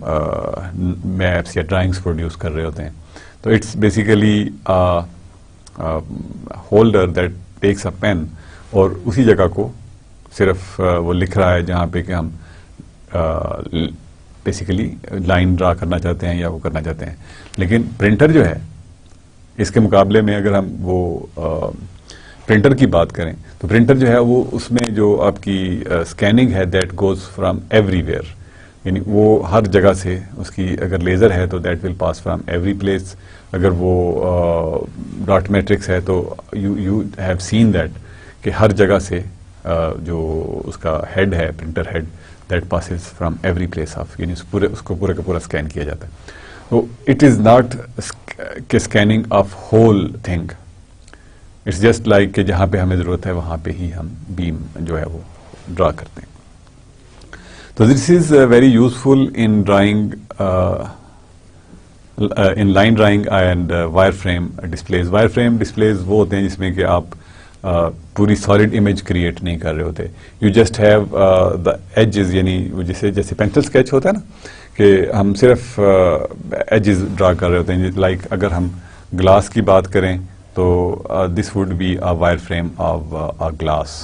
میپس یا ڈرائنگس پروڈیوس کر رہے ہوتے ہیں. تو it's basically holder that takes a pen, اور اسی جگہ کو صرف وہ لکھ رہا ہے جہاں پہ کہ ہم بیسیکلی لائن ڈرا کرنا چاہتے ہیں یا وہ کرنا چاہتے ہیں. لیکن پرنٹر جو ہے اس کے مقابلے میں اگر ہم وہ پرنٹر کی بات کریں تو پرنٹر جو ہے وہ اس میں جو آپ کی اسکیننگ ہے that goes from every where. یعنی وہ ہر جگہ سے اس کی اگر لیزر ہے تو that will pass from every place. اگر وہ ڈاٹ میٹرکس ہے تو یو ہیو سین دیٹ کہ ہر جگہ سے جو اس کا ہیڈ ہے, printer head, that passes from every place of, یعنی اس کو پورے کا پورا اسکین کیا جاتا ہے. تو it is not scanning of whole thing, it's just like کہ جہاں پہ ہمیں ضرورت ہے وہاں پہ ہی ہم بیم جو ہے وہ ڈرا کرتے ہیں. تو this is very useful in drawing, in line drawing and wire frame displays. Wire frame displays وہ ہوتے ہیں جس میں کہ آپ پوری سالڈ امیج کریٹ نہیں کر رہے ہوتے. You just have the edges, یعنی جیسے پینسل اسکیچ ہوتا ہے نا کہ ہم صرف ایجز ڈرا کر رہے ہوتے ہیں. لائک اگر ہم گلاس کی بات کریں تو this would be a wire frame of a glass.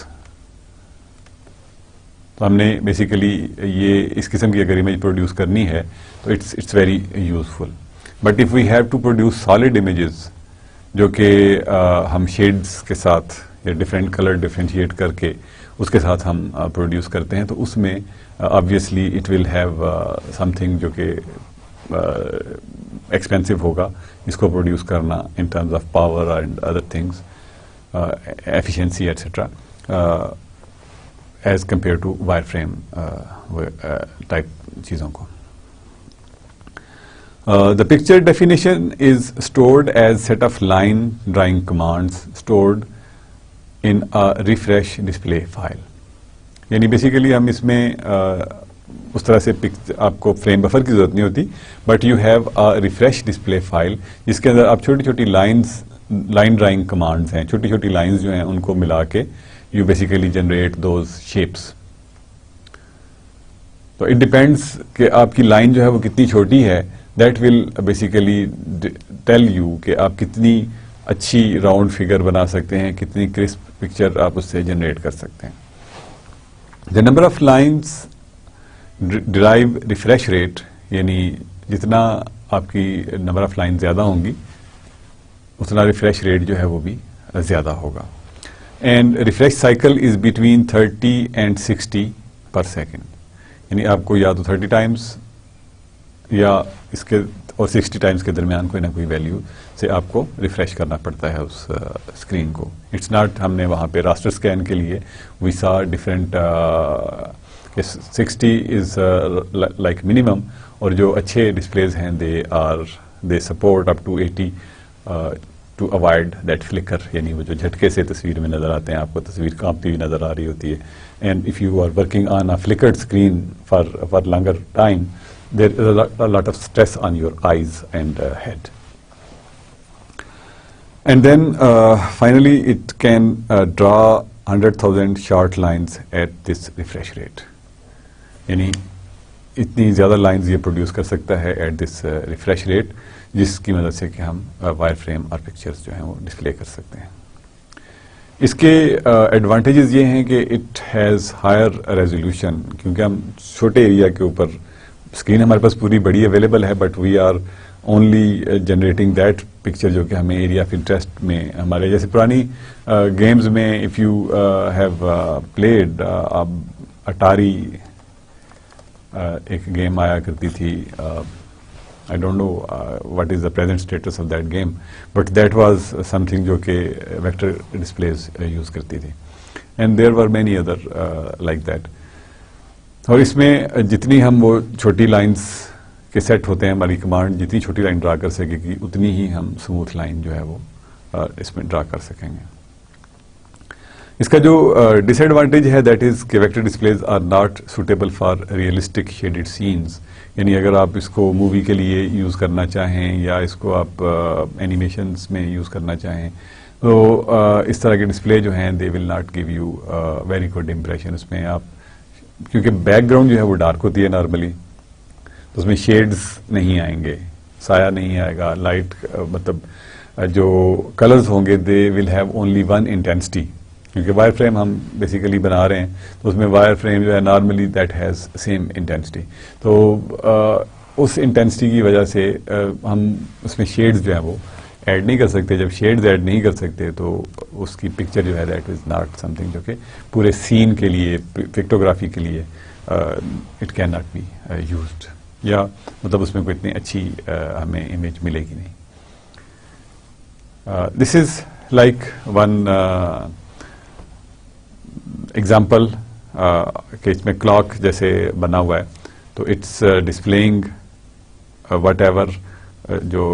تو ہم نے بیسیکلی یہ اس قسم کی اگر امیج پروڈیوس کرنی ہے تو it's very useful. But if we have to produce solid images جو کہ ہم شیڈز کے ساتھ یا ڈفرینٹ کلر ڈفرینشیٹ کر کے اس کے ساتھ ہم پروڈیوس کرتے ہیں, تو اس میں obviously it will have something جو کہ ایکسپینسو ہوگا اس کو پروڈیوس کرنا in terms of power and other things, efficiency etcetera, as compare to wire frame type چیزوں کو. The picture definition is stored as set of line drawing commands stored in a refresh display file. یعنی basically ہم اس میں اس طرح سے آپ کو frame buffer کی ضرورت نہیں ہوتی, but you have a refresh display file جس کے اندر آپ چھوٹی چھوٹی لائنز لائن ڈرائنگ کمانڈز ہیں, چھوٹی چھوٹی لائنز جو ہیں ان کو ملا کے you basically generate those shapes. تو اٹ ڈپینڈس کہ آپ کی لائن جو ہے وہ کتنی چھوٹی ہے, that will basically tell you کہ آپ کتنی اچھی راؤنڈ فگر بنا سکتے ہیں, کتنی کرسپ پکچر آپ اس سے جنریٹ کر سکتے ہیں. The number of lines drive refresh rate, یعنی جتنا آپ کی نمبر آف لائن زیادہ ہوں گی اتنا ریفریش ریٹ جو ہے وہ بھی زیادہ ہوگا. And refresh cycle is between 30 and 60 per second, یعنی آپ کو یا تو 30 ٹائمس یا اس کے اور 60 ٹائمس کے درمیان کوئی نہ کوئی ویلیو سے آپ کو ریفریش کرنا پڑتا ہے اس اسکرین کو. اٹس ناٹ, ہم نے وہاں پہ راسٹر اسکین کے لیے وی سا ڈفرینٹ 60 از لائک منیمم, اور جو اچھے ڈسپلیز ہیں they support up to 80 to avoid that flicker, یعنی وہ جو جھٹکے سے تصویر میں نظر آتے ہیں, آپ کو تصویر کانپتی ہوئی نظر آ رہی ہوتی ہے. And if you are working on a flickered screen for longer time, there is a lot of stress on your eyes and head. And then finally it can draw 100,000 short lines at this refresh rate. یعنی اتنی زیادہ lines یہ produce کر سکتا ہے at this refresh rate, جس کی مدد سے کہ ہم وائر فریم اور پکچرز جو ہیں وہ ڈسپلے کر سکتے ہیں. اس کے ایڈوانٹیجز یہ ہیں کہ اٹ ہیز ہائر ریزولوشن, کیونکہ ہم چھوٹے ایریا کے اوپر اسکرین ہمارے پاس پوری بڑی اویلیبل ہے, but we are only generating that picture جو کہ ہمیں ایریا آف انٹرسٹ میں ہمارے جیسے پرانی گیمز میں اف یو ہیو پلیڈ اٹاری, ایک گیم آیا کرتی تھی, I don't know what is the present status of that game, but that was something جو کہ vector displays use کرتی تھی, and there were many other like that. اور اس میں جتنی ہم وہ چھوٹی لائنز کے سیٹ ہوتے ہیں, ہماری کمانڈ جتنی چھوٹی لائن ڈرا کر سکے گی اتنی ہی ہم اسموتھ لائن جو ہے وہ اس میں ڈرا کر سکیں گے. اس کا جو ڈس ایڈوانٹیج ہے دیٹ از کہ vector displays are not suitable for realistic shaded scenes, یعنی اگر آپ اس کو مووی کے لیے یوز کرنا چاہیں یا اس کو آپ اینیمیشنز میں یوز کرنا چاہیں تو اس طرح کے ڈسپلے جو ہیں they will not give you very good impression. اس میں آپ کیونکہ بیک گراؤنڈ جو ہے وہ ڈارک ہوتی ہے نارملی, تو اس میں شیڈز نہیں آئیں گے, سایہ نہیں آئے گا, لائٹ مطلب جو کلرز ہوں گے they will have only one intensity, کیونکہ وائر فریم ہم بیسیکلی بنا رہے ہیں تو اس میں وائر فریم جو ہے normally that has same intensity, تو اس انٹینسٹی کی وجہ سے ہم اس میں شیڈز جو ہیں وہ ایڈ نہیں کر سکتے. جب شیڈز ایڈ نہیں کر سکتے تو اس کی پکچر جو ہے that is not something جو کہ پورے سین کے لیے پکٹوگرافی کے لیے it can not be used, یا مطلب اس میں کوئی اتنی اچھی ہمیں امیج ملے گی نہیں. دس از لائک ون ایگزامپل کہ اس میں کلاک جیسے بنا ہوا ہے, تو اٹس ڈسپلینگ وٹ ایور جو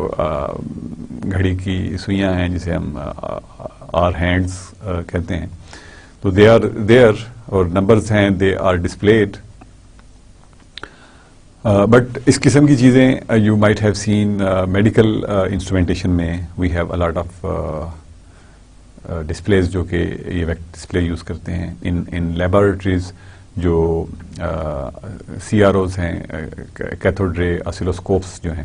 گھڑی کی سوئیاں ہیں جسے ہم آر ہینڈز کہتے ہیں, تو دے آر دیئر, اور نمبرز ہیں دے آر ڈسپلیڈ. بٹ اس قسم کی چیزیں you might have seen medical instrumentation میں, we have a lot of displays جو کہ یہ ڈسپلے یوز کرتے ہیں ان لیبارٹریز. جو سی آر اوز ہیں, کیتھوڈ رے آسیلوسکوپس جو ہیں,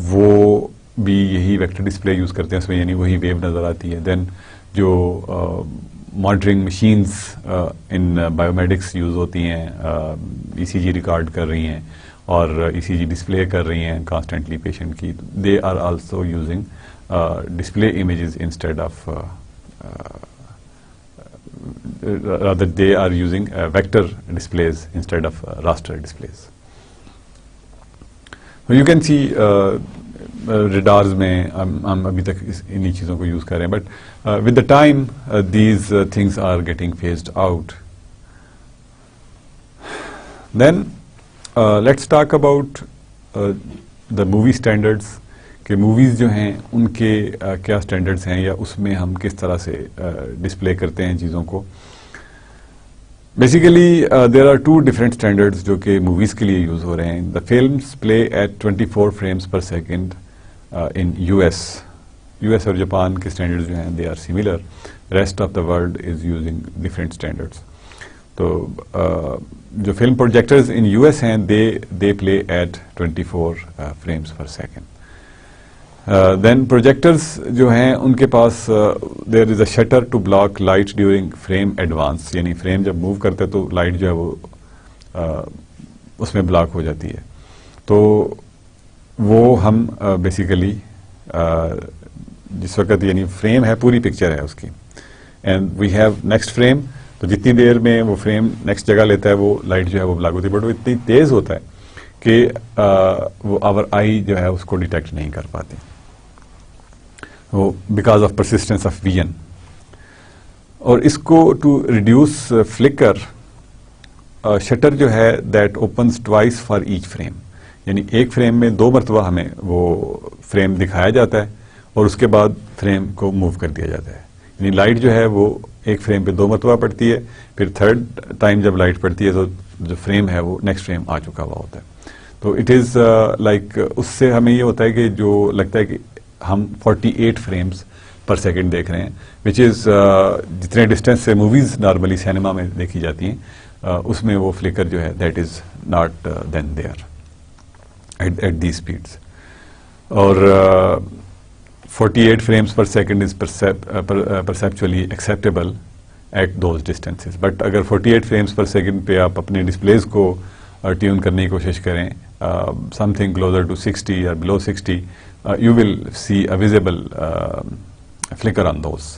وہ بھی یہی ویکٹر ڈسپلے یوز کرتے ہیں اس میں, یعنی وہی ویو نظر آتی ہے. دین جو monitoring machines in bio Maddox use ہوتی ہیں, ای سی جی ریکارڈ کر رہی ہیں اور ای سی جی ڈسپلے کر رہی ہیں کانسٹنٹلی پیشنٹ کی, they are also using display images instead of rather they are using vector displays instead of raster displays. So you can see radars میں ہم ابھی تک انہی چیزوں کو یوز کر رہے ہیں, but with the time these things are getting phased out. Then let's talk about the movie standards, کہ موویز جو ہیں ان کے کیا اسٹینڈرڈس ہیں, یا اس میں ہم کس طرح سے ڈسپلے کرتے ہیں چیزوں کو. Basically there are 2 different standards جو کہ موویز کے لیے یوز ہو رہے ہیں. The films play at 24 frames per second in US, US اور جاپان کے اسٹینڈرڈ جو ہیں they are similar. Rest of the world is using different standards. تو جو فلم پروجیکٹرز ان US ہیں they play at 24 frames per second. Then projectors جو ہیں ان کے پاس there is a shutter to block light during frame advance, یعنی frame جب موو کرتے تو لائٹ جو ہے وہ اس میں بلاک ہو جاتی ہے. تو وہ ہم بیسیکلی جس وقت یعنی فریم ہے پوری پکچر ہے اس کی, and we have next frame, تو جتنی دیر میں وہ فریم نیکسٹ جگہ لیتا ہے وہ لائٹ جو ہے وہ بلاک ہوتی ہے, بٹ وہ اتنی تیز ہوتا ہے کہ وہ آور آئی جو ہے اس کو ڈیٹیکٹ نہیں کر پاتی, وہ because of persistence of vision. اور اس کو ٹو ریڈیوس فلکر, شٹر جو ہے that opens twice for each frame, یعنی ایک فریم میں 2 مرتبہ ہمیں وہ فریم دکھایا جاتا ہے اور اس کے بعد فریم کو موو کر دیا جاتا ہے. یعنی لائٹ جو ہے وہ ایک فریم پہ 2 مرتبہ پڑتی ہے, پھر تھرڈ ٹائم جب لائٹ پڑتی ہے تو جو فریم ہے وہ نیکسٹ فریم آ چکا ہوا ہوتا ہے. تو اٹ از لائک اس سے ہمیں یہ ہوتا ہے کہ جو لگتا ہے کہ ہم 48 frames per second دیکھ رہے ہیں, وچ از جتنے ڈسٹینس سے موویز نارملی سینما میں دیکھی جاتی ہیں اس میں وہ فلیکر جو ہے that is not then there at the speeds. اور 48 frames per second is perceptually acceptable at those distances. But اگر 48 frames per second پہ آپ اپنے ڈسپلیز کو ٹیون کرنے کی کوشش کریں something closer to 60 or below 60, you will see a visible flicker on those.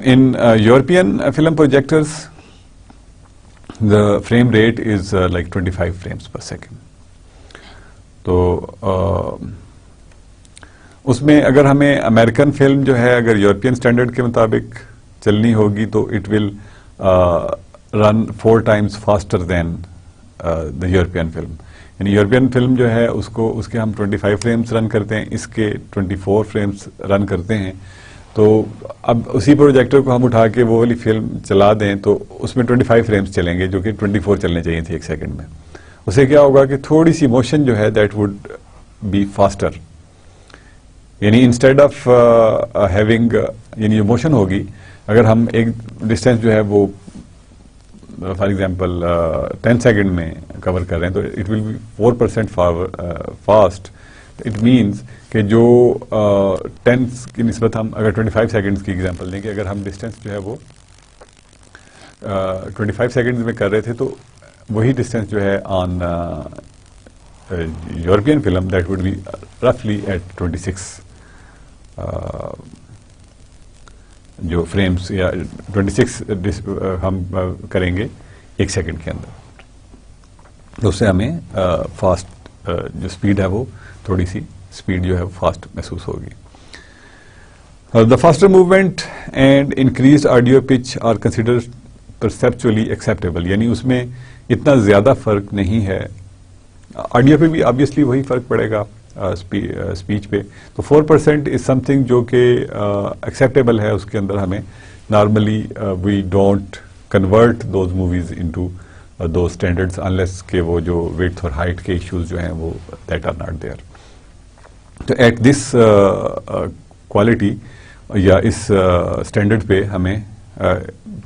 In European film projectors, the frame rate is like 25 frames per second. تو اس میں اگر ہمیں امریکن فلم جو ہے اگر یورپین اسٹینڈرڈ کے مطابق چلنی ہوگی تو it will run 4 times faster than the European film. یعنی یورپین فلم جو ہے اس کے ہم 25 frames رن کرتے ہیں, اس کے 24 frames رن کرتے ہیں. تو اب اسی پروجیکٹر کو ہم اٹھا کے وہ والی فلم چلا دیں تو اس میں 25 frames چلیں گے جو کہ 24 چلنے چاہیے تھے ایک سیکنڈ میں. اس سے کیا ہوگا کہ تھوڑی سی موشن جو ہے دیٹ وڈ بی فاسٹر, یعنی انسٹیڈ آف ہیونگ, یعنی جو موشن ہوگی اگر ہم ایک ڈسٹینس جو ہے وہ فار ایگزامپل 10 سیکنڈ میں کور کر رہے ہیں تو it will be 4% fast. It means کہ جو 10 کی نسبت ہم اگر 25 سیکنڈز کی ایگزامپل دیں کہ اگر ہم ڈسٹینس جو ہے وہ 25 سیکنڈز میں کر رہے تھے تو وہی ڈسٹینس جو ہے on European film that would be رفلی ایٹ 26 جو فریمز یا 26 ہم کریں گے ایک سیکنڈ کے اندر. تو اس سے ہمیں فاسٹ جو اسپیڈ ہے وہ تھوڑی سی اسپیڈ جو ہے فاسٹ محسوس ہوگی. The faster movement and increased audio pitch are considered perceptually acceptable, یعنی اس میں اتنا زیادہ فرق نہیں ہے. آڈیو پہ بھی آبویسلی وہی فرق پڑے گا اسپیچ پہ. تو 4% از سم تھنگ جو کہ ایکسیپٹیبل ہے, اس کے اندر ہمیں normally we don't convert those movies into those standards unless کہ وہ جو ویڈتھ اور ہائٹ کے ایشوز جو ہیں وہ دیٹ آر ناٹ دیئر. تو ایٹ دس کوالٹی یا اس اسٹینڈرڈ پہ ہمیں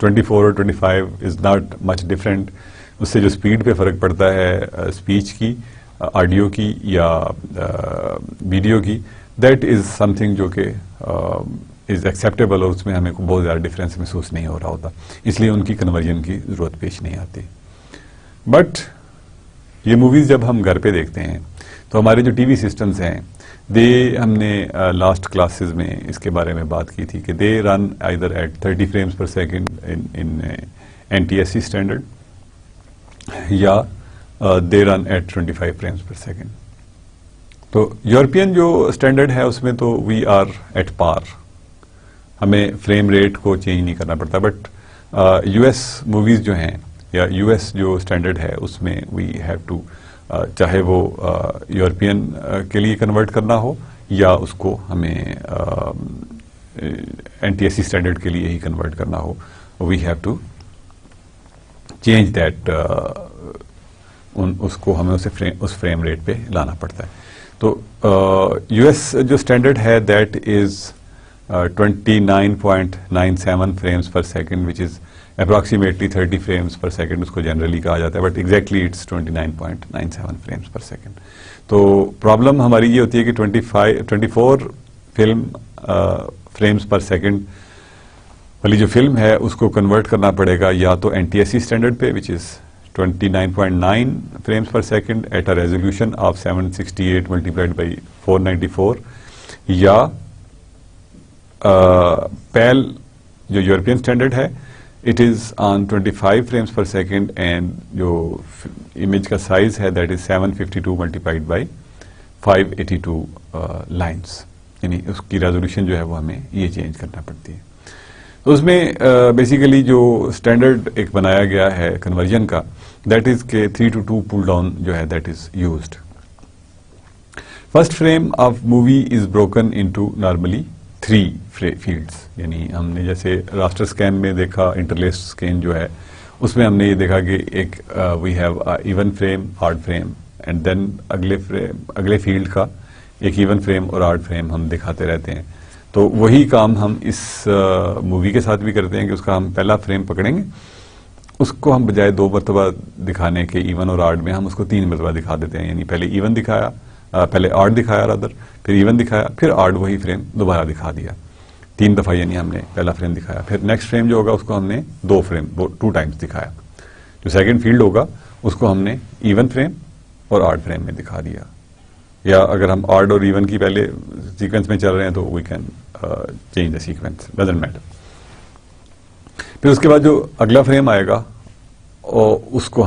24 اور 25 از ناٹ مچ ڈفرینٹ. اس سے جو اسپیڈ پہ فرق پڑتا ہے اسپیچ کی, آڈیو کی یا ویڈیو کی, دیٹ از سم تھنگ جو کہ از ایکسیپٹیبل, اور اس میں ہمیں بہت زیادہ ڈفرینس محسوس نہیں ہو رہا ہوتا, اس لیے ان کی کنورژن کی ضرورت پیش نہیں آتی. بٹ یہ موویز جب ہم گھر پہ دیکھتے ہیں تو ہمارے جو ٹی وی سسٹمز ہیں ہم نے لاسٹ کلاسز میں اس کے بارے میں بات کی تھی کہ they run either at 30 frames per second in NTSC standard یا they run at 25 frames per second. تو یورپین جو اسٹینڈرڈ ہے اس میں تو وی آر ایٹ پار, ہمیں فریم ریٹ کو چینج نہیں کرنا پڑتا. بٹ US موویز جو ہیں یا US جو اسٹینڈرڈ ہے اس میں وی ہیو ٹو, چاہے وہ یورپین کے لیے کنورٹ کرنا ہو یا اس کو ہمیں NTSC اسٹینڈرڈ کے لیے ہی کنورٹ کرنا ہو, we have to change that, اس کو ہمیں اس فریم ریٹ پہ لانا پڑتا ہے. تو یو ایس جو اسٹینڈرڈ ہے that is 29.97 frames per second, which is approximately 30 frames per second. اس کو جنرلی کہا جاتا ہے, but exactly it's 29.97 frames per second. تو پرابلم ہماری یہ ہوتی ہے کہ 24 فلم frames per second والی جو فلم ہے اس کو کنورٹ کرنا پڑے گا یا تو N T S C standard پہ, which is 29.9 frames per second at a resolution of 768 multiplied by 494, یا پیل جو یورپین اسٹینڈرڈ ہے it is on 25 frames per second, and جو امیج کا سائز ہے that is 752 multiplied by 582 lines, یعنی اس کی resolution جو ہے وہ ہمیں یہ چینج کرنا پڑتی ہے. تو اس میں بیسیکلی جو اسٹینڈرڈ ایک بنایا گیا ہے کنورژن کا, دیٹ از کہ 3:2 پل ڈاؤن جو ہے that is used. First frame of movie is broken into normally 3 fields, یعنی ہم نے جیسے راسٹر اسکین میں دیکھا, انٹرلیس اسکین جو ہے اس میں ہم نے یہ دیکھا کہ ایک we have even frame, odd frame, and then اگلے فیلڈ کا ایک ایون فریم اور آڈ فریم ہم دکھاتے رہتے ہیں. تو وہی کام ہم اس مووی کے ساتھ بھی کرتے ہیں کہ اس کا ہم پہلا فریم پکڑیں گے, اس کو ہم بجائے 2 مرتبہ دکھانے کے ایون اور آڈ میں ہم اس کو 3 مرتبہ دکھا دیتے ہیں, یعنی پہلے ایون دکھایا, پہلے آڈ دکھایا رادر, پھر ایون دکھایا, پھر آڈ وہی فریم دوبارہ دکھا دیا 3 دفعہ, یعنی ہم نے پہلا فریم دکھایا, پھر نیکسٹ فریم جو ہوگا اس کو ہم نے 2 ٹائمز دکھایا. جو سیکنڈ فیلڈ ہوگا اس کو ہم نے ایون فریم اور آڈ فریم میں دکھا دیا, یا اگر ہم آڈ اور ایون کی پہلے سیکوینس میں چل رہے ہیں تو we can change the sequence, doesn't matter. پھر اس کے بعد جو اگلا فریم آئے گا اور اس کو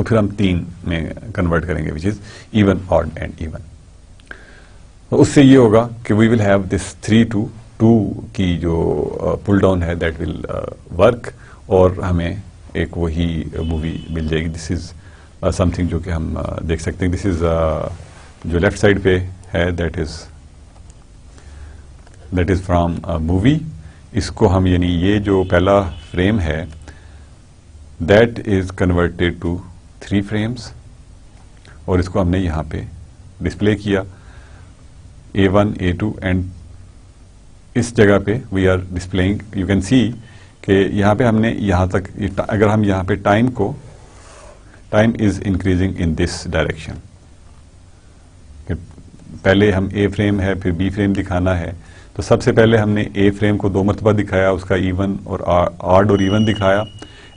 پھر ہم 3 میں کنورٹ کریں گے, which is even, odd and even. اس سے یہ ہوگا کہ وی ول ہیو دس 3:2 کی جو پل ڈاؤن ہے دیٹ ول ورک, اور ہمیں ایک وہی مووی مل جائے گی. دس از سم تھنگ جو کہ ہم دیکھ سکتے ہیں. دس از جو لیفٹ سائڈ پہ ہے دیٹ از فرام مووی. اس کو ہم, یعنی یہ جو پہلا فریم ہے that is converted to 3 frames, اور اس کو ہم نے یہاں پہ ڈسپلے کیا A1 A2, اینڈ اس جگہ پہ we are displaying, you can see کہ یہاں پہ ہم نے یہاں تک, اگر ہم یہاں پہ time is increasing in this direction. پہلے ہم A فریم ہے پھر B فریم دکھانا ہے, تو سب سے پہلے ہم نے A فریم کو 2 مرتبہ دکھایا, اس کا ایون اور آڈ اور ایون دکھایا,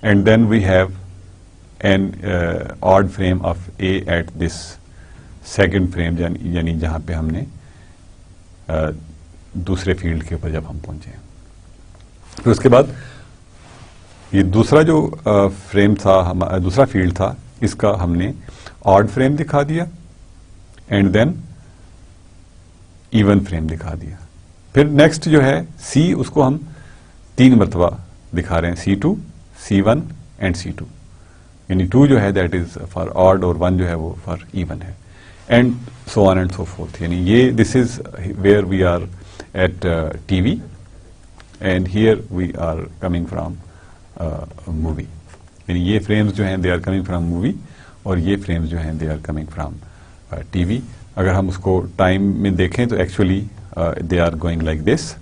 and then we have an odd frame of A at this second frame, یعنی جہاں پہ ہم نے دوسرے فیلڈ کے اوپر جب ہم پہنچے. پھر اس کے بعد یہ دوسرا جو فریم تھا, دوسرا فیلڈ تھا, اس کا ہم نے آڈ فریم دکھا دیا اینڈ دین ایون فریم دکھا دیا. پھر نیکسٹ جو ہے سی, اس کو ہم 3 مرتبہ دکھا رہے ہیں, C2, C1 اینڈ C2, یعنی 2 جو ہے دیٹ از فار آڈ اور 1 جو ہے وہ فار ایون ہے, and so on and so forth. یعنی یہ this is where we are at TV, and here we are coming from movie. یعنی یہ فریمز جو ہیں they are coming from movie, اور یہ فریمز جو ہیں they are coming from TV. اگر ہم اس کو ٹائم میں دیکھیں تو actually they are going like this.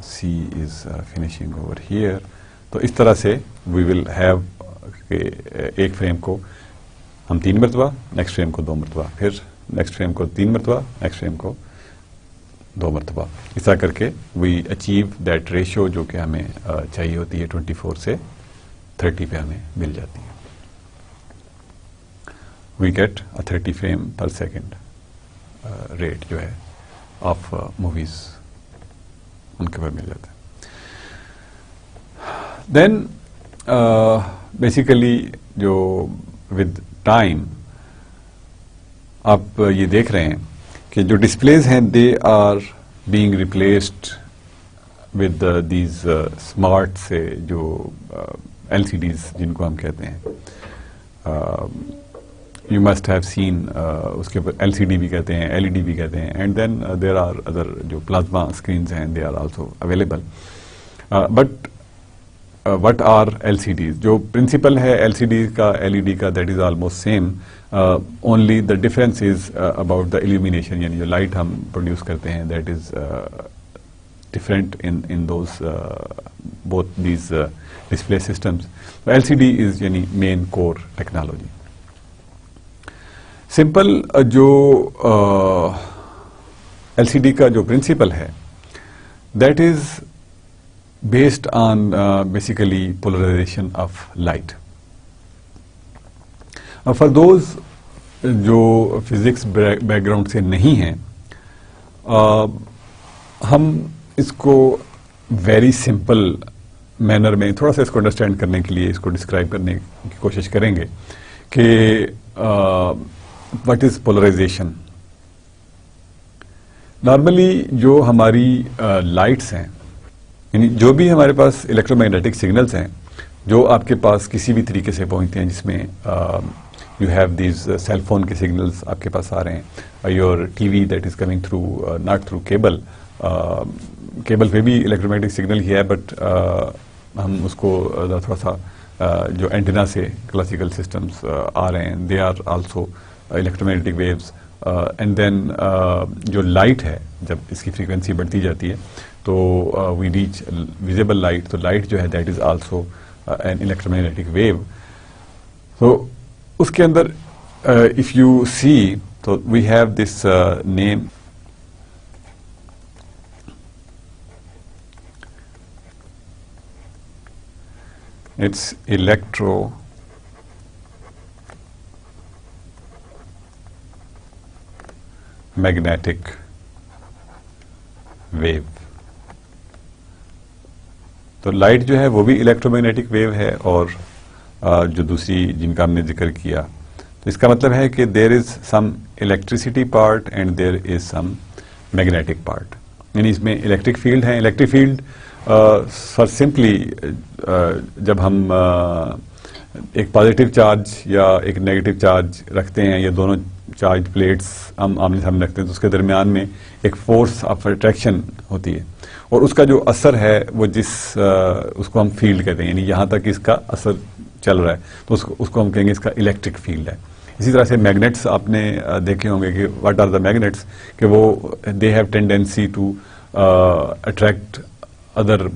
C is finishing over hair. تو اس طرح سے وی ول ہیو کہ ایک فریم کو ہم 3 مرتبہ, نیکسٹ فریم کو 2 مرتبہ, پھر نیکسٹ فریم کو 3 مرتبہ, نیکسٹ فریم کو 2 مرتبہ. اس طرح کر کے وی اچیو دیٹ ریشو جو کہ ہمیں چاہیے ہوتی ہے 24 سے 30 پہ ہمیں مل جاتی ہے. We get 30 frame per second rate جو ہے آف موویز ان کے اوپر مل جاتا ہے. دین بیسیکلی جو ود ٹائم آپ یہ دیکھ رہے ہیں کہ جو ڈسپلیز ہیں they are being replaced with these smart سے جو LCDs جن کو ہم کہتے ہیں. یو مسٹ ہیو سین, اس کے اوپر LCD بھی کہتے ہیں, LED بھی کہتے ہیں, and then there are other جو پلازما اسکرینز ہیں they are also available. But what are LCDs. جو پرنسپل ہے LCD کا LED کا that is almost same, only the difference is about the illumination, یعنی جو لائٹ ہم پروڈیوس کرتے ہیں that is different in those both these display systems. LCD is یعنی main core technology. سمپل جو LCD کا جو پرنسپل ہے that is based on basically polarization of light. For those جو فزکس بیک گراؤنڈ سے نہیں ہیں, ہم اس کو ویری سمپل مینر میں تھوڑا سا اس کو انڈرسٹینڈ کرنے کے لیے اس کو ڈسکرائب کرنے کی کوشش کریں گے کہ واٹ از پولرائزیشن. نارملی جو ہماری لائٹس ہیں, یعنی جو بھی ہمارے پاس الیکٹرو میگنیٹک سگنلس ہیں جو آپ کے پاس کسی بھی طریقے سے پہنچتے ہیں, جس میں you have these cell phone کے سگنلس آپ کے پاس آ رہے ہیں, your T V that is coming through not through cable, cable پہ بھی الیکٹرو میگنیٹک سگنل ہی ہے بٹ ہم اس کو تھوڑا سا جو اینٹینا سے کلاسیکل سسٹمس آ رہے ہیں they are also electromagnetic waves. And then جو لائٹ ہے جب اس کی فریکوینسی بڑھتی جاتی ہے تو وی ریچ ویزیبل لائٹ, تو لائٹ جو ہے that is also an electromagnetic wave. تو اس کے اندر اف یو سی تو we have this name, it's electro magnetic wave. تو لائٹ جو ہے وہ بھی الیکٹرو میگنیٹک ویو ہے, اور جو دوسری جن کا ہم نے ذکر کیا تو اس کا مطلب ہے کہ there is some electricity part and there is some magnetic part. یعنی اس میں الیکٹرک فیلڈ ہے. الیکٹرک فیلڈ فار سمپلی جب ہم ایک پازیٹیو چارج یا ایک نیگیٹو چارج رکھتے ہیں, یا دونوں چارج پلیٹس ہم آمنے سامنے رکھتے ہیں تو اس کے درمیان میں ایک فورس آف اٹریکشن ہوتی ہے, اور اس کا جو اثر ہے وہ اس کو ہم فیلڈ کہتے ہیں. یعنی یہاں تک اس کا اثر چل رہا ہے تو اس کو ہم کہیں گے اس کا الیکٹرک فیلڈ ہے. اسی طرح سے میگنیٹس آپ نے دیکھے ہوں گے کہ واٹ آر دا میگنیٹس, کہ وہ they have tendency to attract other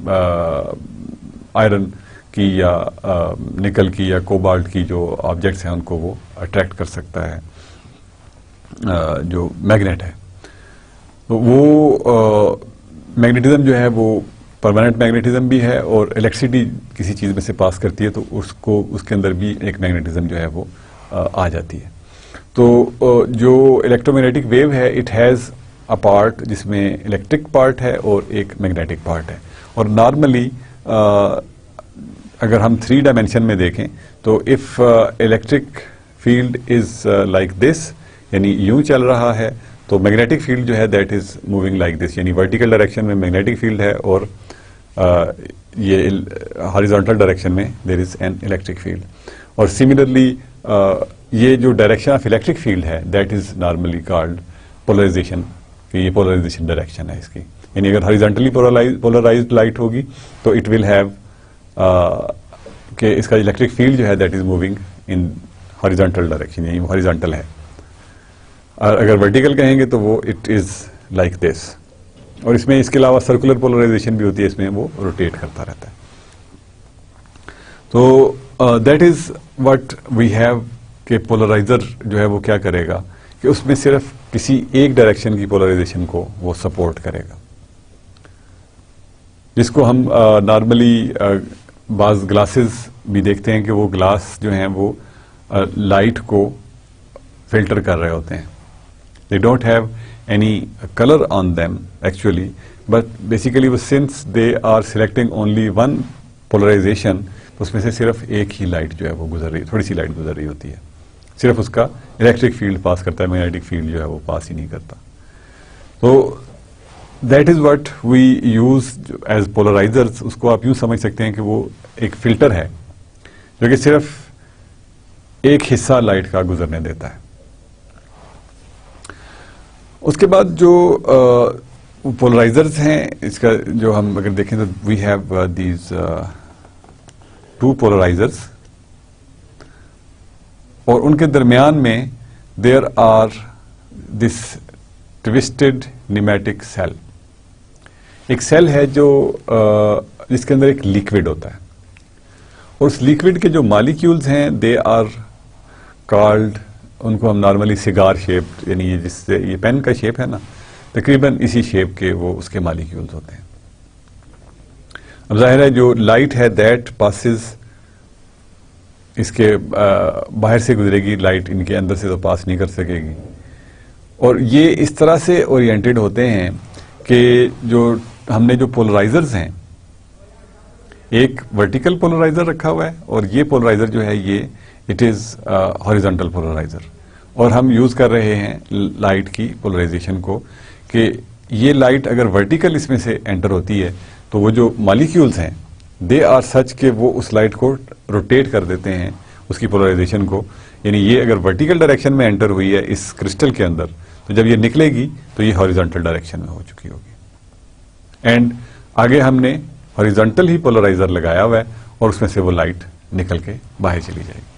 iron کی یا نکل کی یا کوبالٹ کی جو آبجیکٹس ہیں ان کو وہ اٹریکٹ کر سکتا ہے جو میگنیٹ ہے. تو وہ میگنیٹزم جو ہے وہ پرماننٹ میگنیٹزم بھی ہے, اور الیکٹریسٹی کسی چیز میں سے پاس کرتی ہے تو اس کے اندر بھی ایک میگنیٹزم جو ہے وہ آ جاتی ہے. تو جو الیکٹرو میگنیٹک ویو ہے اٹ ہیز اے پارٹ جس میں الیکٹرک پارٹ ہے اور ایک میگنیٹک پارٹ ہے. اور نارملی اگر ہم 3 ڈائمینشن میں دیکھیں تو if electric field is like this, یعنی یوں چل رہا ہے, تو میگنیٹک فیلڈ جو ہے that is moving like this, یعنی ورٹیکل ڈائریکشن میں میگنیٹک فیلڈ ہے, اور یہ ہاریزونٹل ڈائریکشن میں there is an electric field. اور سملرلی یہ جو ڈائریکشن آف الیکٹرک فیلڈ ہے that is normally called polarization, کہ یہ پولرائزیشن ڈائریکشن ہے اس کی. یعنی اگر ہاریزونٹلی پولرائزڈ لائٹ ہوگی تو اٹ ول ہیو کہ اس کا الیکٹرک فیلڈ جو ہے that is moving in horizontal direction, یعنی وہ ہاریزونٹل ہے. اور اگر ورٹیکل کہیں گے تو وہ اٹ از لائک دس. اور اس میں اس کے علاوہ سرکولر پولرائزیشن بھی ہوتی ہے, اس میں وہ روٹیٹ کرتا رہتا ہے. تو that is what we have کہ پولرائزر جو ہے وہ کیا کرے گا کہ اس میں صرف کسی ایک ڈائریکشن کی پولرائزیشن کو وہ سپورٹ کرے گا, جس کو ہم نارملی بعض گلاسز بھی دیکھتے ہیں کہ وہ گلاس جو ہیں وہ لائٹ کو فلٹر کر رہے ہوتے ہیں. They don't have any color on them actually, but basically since they are selecting only one polarization, تو اس میں سے صرف ایک ہی لائٹ جو ہے وہ گزر رہی, تھوڑی سی لائٹ گزر رہی ہوتی ہے, صرف اس کا الیکٹرک فیلڈ پاس کرتا ہے, میگنیٹک فیلڈ جو ہے وہ پاس ہی نہیں کرتا. تو that is what we use as polarizers. اس کو آپ یوں سمجھ سکتے ہیں کہ وہ ایک فلٹر ہے جو کہ صرف ایک حصہ لائٹ کا گزرنے دیتا ہے. اس کے بعد جو پولرائزرز ہیں اس کا جو ہم اگر دیکھیں تو وی ہیو دیز 2 polarizers, اور ان کے درمیان میں there are this twisted nematic cell. ایک سیل ہے جو جس کے اندر ایک لیکوڈ ہوتا ہے, اور اس لیکوڈ کے جو مالیکیولز ہیں دے آر کالڈ, ان کو ہم نارملی سگار شیپ, یعنی یہ جس سے یہ پین کا شیپ ہے نا, تقریباً اسی شیپ کے وہ اس کے مالیکیولز ہوتے ہیں. اب ظاہر ہے جو لائٹ ہے دیٹ پاسز, اس کے باہر سے گزرے گی لائٹ, ان کے اندر سے تو پاس نہیں کر سکے گی. اور یہ اس طرح سے اورینٹڈ ہوتے ہیں کہ جو ہم نے جو پولرائزرز ہیں, ایک ورٹیکل پولرائزر رکھا ہوا ہے, اور یہ پولرائزر جو ہے یہ اٹ از ہاریزونٹل پولرائزر, اور ہم یوز کر رہے ہیں لائٹ کی پولرائزیشن کو کہ یہ لائٹ اگر ورٹیکل اس میں سے انٹر ہوتی ہے تو وہ جو مالیکیولز ہیں دے آر سچ کہ وہ اس لائٹ کو روٹیٹ کر دیتے ہیں, اس کی پولرائزیشن کو. یعنی یہ اگر ورٹیکل ڈائریکشن میں انٹر ہوئی ہے اس کرسٹل کے اندر, تو جب یہ نکلے گی تو یہ ہاریزونٹل ڈائریکشن میں ہو چکی ہوگی. اینڈ آگے ہم نے ہاریزونٹل ہی پولرائزر لگایا ہوا ہے, اور اس میں سے وہ لائٹ نکل کے باہر چلی جائے گی.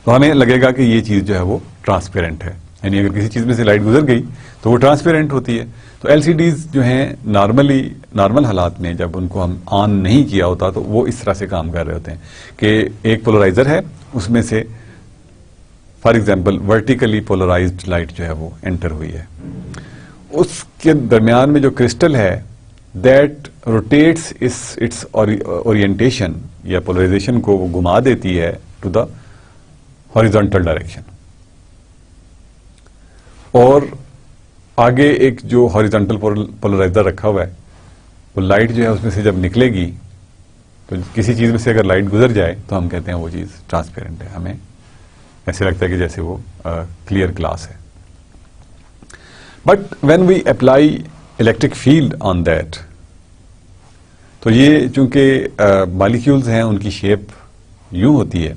تو ہمیں لگے گا کہ یہ چیز جو ہے وہ ٹرانسپیرنٹ ہے, یعنی اگر کسی چیز میں سے لائٹ گزر گئی تو وہ ٹرانسپیرنٹ ہوتی ہے. تو ایل سی ڈیز جو ہیں نارمل حالات میں جب ان کو ہم آن نہیں کیا ہوتا تو وہ اس طرح سے کام کر رہے ہوتے ہیں کہ ایک پولرائزر ہے, اس میں سے for example vertically polarised light جو ہے وہ انٹر ہوئی ہے, اس کے درمیان میں جو کرسٹل ہے دیٹ روٹیٹس اٹس اورینٹیشن یا پولرائزیشن کو وہ گھما دیتی ہے ٹو دا ہاریزونٹل ڈائریکشن. اور آگے ایک جو ہاریزونٹل پولرائزر رکھا ہوا ہے, وہ لائٹ جو ہے اس میں سے جب نکلے گی تو کسی چیز میں سے اگر لائٹ گزر جائے تو ہم کہتے ہیں وہ چیز ٹرانسپیرنٹ ہے, ہمیں ایسے لگتا ہے کہ جیسے وہ کلیئر گلاس ہے. But when we apply electric field on that, تو یہ چونکہ مالیکیولز ہیں ان کی شیپ یوں ہوتی ہے,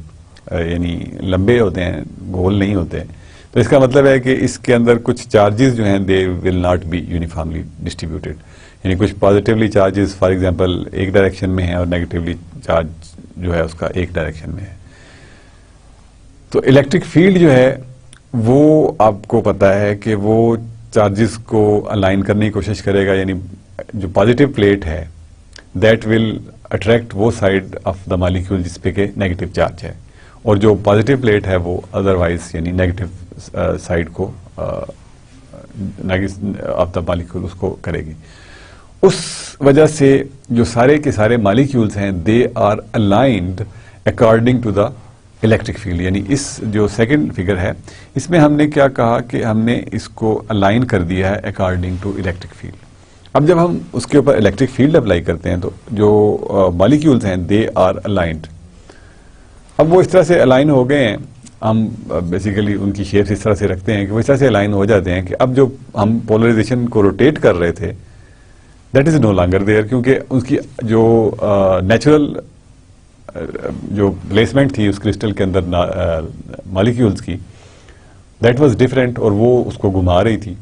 یعنی لمبے ہوتے ہیں, گول نہیں ہوتے, تو اس کا مطلب ہے کہ اس کے اندر کچھ چارجز جو ہیں they will not be uniformly distributed, یعنی کچھ پازیٹیولی چارجز فار ایگزامپل ایک ڈائریکشن میں ہیں اور نیگیٹیولی چارج جو ہے اس کا ایک ڈائریکشن میں ہے. تو الیکٹرک فیلڈ جو ہے وہ آپ کو پتا ہے کہ وہ چارجز کو الائن کرنے کی کوشش کرے گا, یعنی جو پازیٹیو پلیٹ ہے دیٹ ول اٹریکٹ وہ سائڈ آف دا مالیکیول جس پہ کہ نیگیٹو چارج ہے, اور جو پازیٹیو پلیٹ ہے وہ ادروائز یعنی نیگیٹو سائڈ کو آف دا مالیکیول اس کو کرے گی. اس وجہ سے جو سارے کے سارے مالیکیولز ہیں they are aligned according to the electric field. یعنی اس جو سیکنڈ فگر ہے اس میں ہم نے کیا کہا کہ ہم نے اس کو الائن کر دیا ہے اکارڈنگ ٹو الیکٹرک فیلڈ. اب جب ہم اس کے اوپر الیکٹرک فیلڈ اپلائی کرتے ہیں تو جو مالیکیولز ہیں دے آر الائنڈ. اب وہ اس طرح سے الائن ہو گئے ہیں, ہم بیسیکلی ان کی شیپس اس طرح سے رکھتے ہیں کہ وہ اس طرح سے الائن ہو جاتے ہیں کہ اب جو ہم پولرائزیشن کو روٹیٹ کر رہے تھے that is no longer there, کیونکہ اس کی جو نیچرل جو پلیسمنٹ تھی اس کرسٹل کے اندر مالیکیولز کی دیٹ واز ڈفرینٹ, اور وہ اس کو گھما رہی تھی.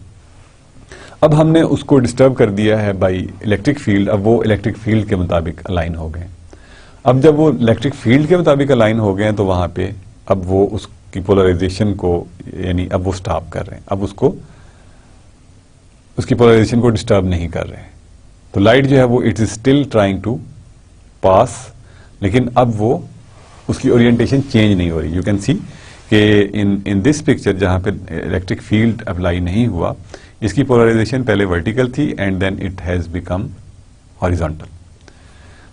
اب ہم نے اس کو ڈسٹرب کر دیا ہے بائی الیکٹرک فیلڈ, اب وہ الیکٹرک فیلڈ کے مطابق الائن ہو گئے. اب جب وہ الیکٹرک فیلڈ کے مطابق الائن ہو گئے ہیں تو وہاں پہ اب وہ اس کی پولرائزیشن کو یعنی اب وہ سٹاپ کر رہے ہیں, اب اس کی پولرائزیشن کو ڈسٹرب نہیں کر رہے ہیں. تو لائٹ جو ہے وہ it is still trying to pass, لیکن اب وہ اس کی اورینٹیشن چینج نہیں ہو رہی. یو کین سی کہ ان دس پکچر جہاں پہ الیکٹرک فیلڈ اپلائی نہیں ہوا, اس کی پولرائزیشن پہلے ورٹیکل تھی and then it has become horizontal.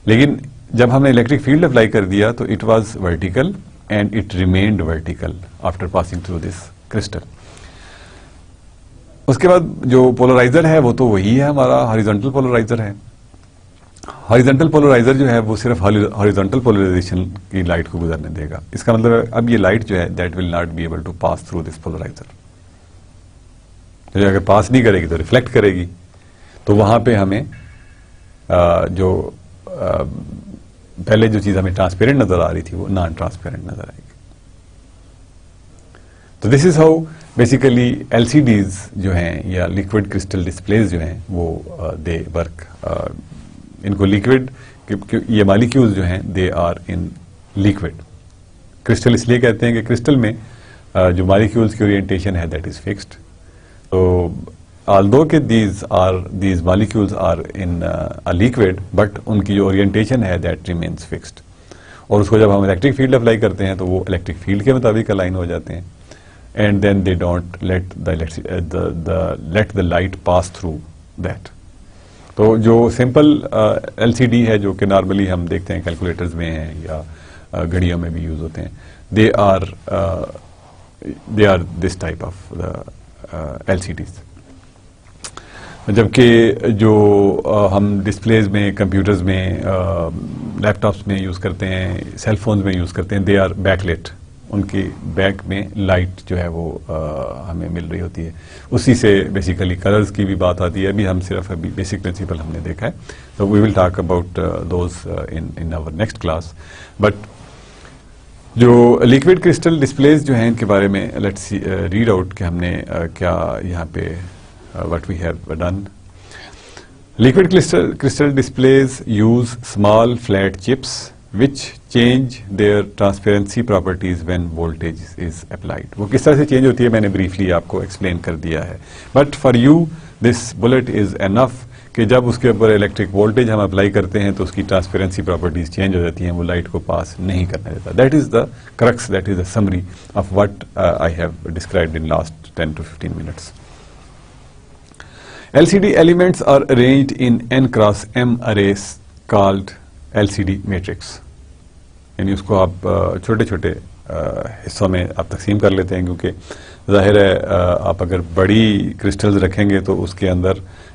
لیکن جب ہم نے الیکٹرک فیلڈ اپلائی کر دیا تو it was vertical and it remained vertical after passing through this crystal. اس کے بعد جو پولرائزر ہے وہ تو وہی ہے ہمارا ہاریزونٹل پولرائزر ہے. ہاریزونٹل پولرائزر جو ہے وہ صرف ہاریزونٹل پولرائزیشن کی لائٹ کو گزرنے دے گا. اس کا مطلب ہے اب یہ لائٹ جو ہے that will not be able to pass through this polarizer. اگر پاس نہیں کرے گی تو ریفلیکٹ کرے گی, تو وہاں پہ ہمیں جو پہلے جو چیز ہمیں ٹرانسپیرنٹ نظر آ رہی تھی وہ نان ٹرانسپیرنٹ نظر آئے گی. تو this is how basically L C days جو ہیں یا لیکوڈ کرسٹل ڈسپلیز جو ہیں وہ دے ورک ان کو لیکوڈ، یہ مالیکیولز جو ہیں they are in liquid. Crystal اس لیے کہتے ہیں کہ کرسٹل میں جو مالیکیولز کی اورینٹیشن ہے دیٹ از فکسڈ. تو although کہ these molecules are in a liquid but ان کی جو اورینٹیشن ہے that remains fixed. اور اس کو جب ہم الیکٹرک فیلڈ اپلائی کرتے ہیں تو وہ الیکٹرک فیلڈ کے مطابق الائن ہو جاتے ہیں. And then they don't let the light pass through that. تو جو سمپل LCD ہے جو کہ نارملی ہم دیکھتے ہیں کیلکولیٹرز میں ہیں یا گھڑیوں میں بھی یوز ہوتے ہیں, they are this type of LCDs. جبکہ جو ہم ڈسپلیز میں, کمپیوٹرز میں, لیپ ٹاپس میں یوز کرتے ہیں, سیل فونز میں یوز کرتے ہیں, دے آر بیک لٹ. ان کی بیک میں لائٹ جو ہے وہ ہمیں مل رہی ہوتی ہے. اسی سے بیسیکلی کلرز کی بھی بات آتی ہے. ابھی ہم صرف ابھی بیسک پرنسپل ہم نے دیکھا ہے, تو we will talk about those in our next class. But جو لیکوڈ کرسٹل ڈسپلیز جو ہیں ان کے بارے میں لیٹس ریڈ آؤٹ کہ ہم نے کیا یہاں پہ what we have done. Liquid crystal displays use small flat chips which change their transparency properties when voltage is applied. وہ کس طرح سے چینج ہوتی ہے میں نے briefly آپ کو explain کر دیا ہے. But for you this bullet is enough کہ جب اس کے اوپر الیکٹرک وولٹیج ہم اپلائی کرتے ہیں تو اس کی ٹرانسپیرنسی پراپرٹیز چینج ہو جاتی ہیں, وہ لائٹ کو پاس نہیں کرنے دیتا. That is the crux, that is the summary of what I have described in last 10 to 15 minutes. LCD elements are arranged in n cross m arrays called LCD matrix. یعنی اس کو آپ چھوٹے چھوٹے حصوں میں آپ تقسیم کر لیتے ہیں, کیونکہ ظاہر ہے آپ اگر بڑی کرسٹلز رکھیں گے تو اس کے اندر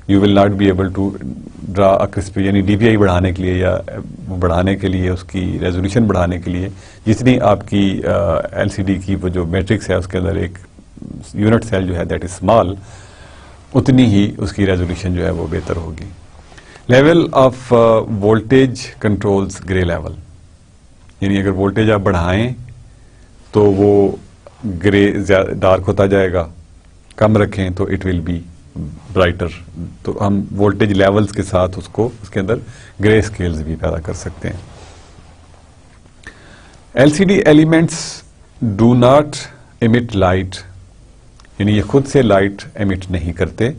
you will not be able to draw a crisp, یعنی DPI بڑھانے کے لیے یا بڑھانے کے لیے, اس کی ریزولوشن بڑھانے کے لیے جتنی آپ کی LCD کی وہ جو میٹرکس ہے اس کے اندر ایک یونٹ سیل جو ہے دیٹ از اسمال, اتنی ہی اس کی ریزولوشن جو ہے وہ بہتر ہوگی. Level of voltage controls grey level, یعنی اگر وولٹیج آپ بڑھائیں تو وہ گرے ڈارک ہوتا جائے گا, کم رکھیں تو اٹ ول بی برائٹر. تو ہم وولٹیج لیولز کے ساتھ اس کو اس کے اندر گرے اسکیلز بھی پیدا کر سکتے ہیں. LCD elements do not emit light, یعنی یہ خود سے لائٹ ایمٹ نہیں کرتے.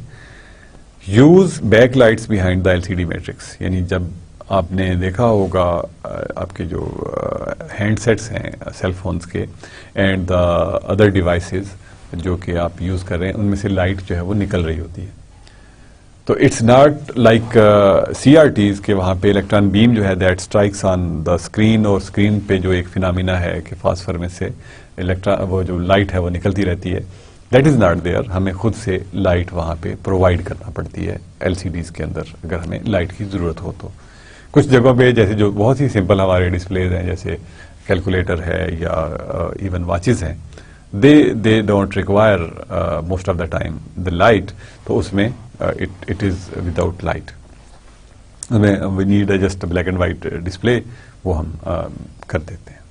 Use back lights behind the LCD matrix, یعنی جب آپ نے دیکھا ہوگا آپ کے جو ہینڈ سیٹس ہیں سیل فونز کے اینڈ دا ادر ڈیوائسز جو کہ آپ یوز کر رہے ہیں, ان میں سے لائٹ جو ہے وہ نکل رہی ہوتی ہے. تو اٹس ناٹ لائک CRTs کہ وہاں پہ الیکٹران بیم جو ہے that strikes on the screen, اور اسکرین پہ جو ایک فینامینا ہے کہ فاسفر میں سے وہ جو لائٹ ہے وہ نکلتی رہتی ہے. دیٹ از ناٹ دیئر, ہمیں خود سے لائٹ وہاں پہ پرووائڈ کرنا پڑتی ہے LCDs کے اندر اگر ہمیں لائٹ کی ضرورت ہو تو. کچھ جگہوں پہ جیسے جو بہت ہی سمپل ہمارے ڈسپلیز ہیں جیسے کیلکولیٹر ہے یا ایون واچز ہیں, they don't require most of the time the light, تو اس میں it is without light. we need just a black and white display, وہ ہم کر دیتے ہیں.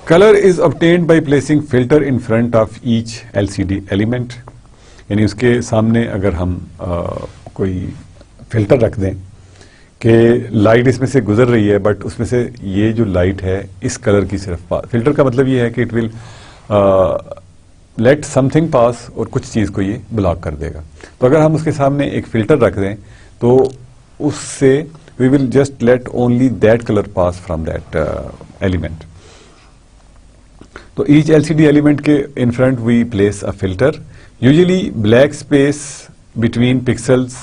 Color is obtained by placing filter in front of each LCD element. یعنی اس کے سامنے اگر ہم کوئی فلٹر رکھ دیں کہ لائٹ اس میں سے گزر رہی ہے بٹ اس میں سے یہ جو لائٹ ہے اس کلر کی صرف فلٹر کا مطلب یہ ہے کہ it will let something pass, اور کچھ چیز کو یہ بلاک کر دے گا. تو اگر ہم اس کے سامنے ایک فلٹر رکھ دیں تو اس سے we will just let only that colour pass from that element. تو ایچ LCD ایلیمنٹ کے in front we place a filter. Usually black space between pixels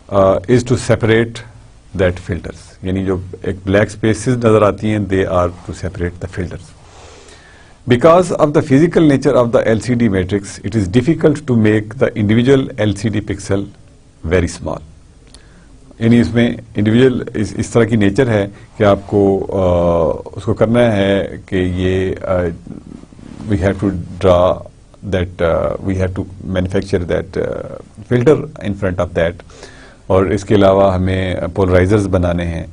is to separate that filters, یعنی جو ایک بلیک اسپیسز نظر آتی ہیں they are to separate the filters. Because of the physical nature of the LCD matrix it is difficult to make the individual LCD pixel very small. یعنی اس میں individual اس طرح کی نیچر ہے کہ آپ کو اس کو کرنا ہے کہ یہ we have to draw that, we have to manufacture that filter in front of that, اور اس کے علاوہ ہمیں پولرائزرز بنانے ہیں.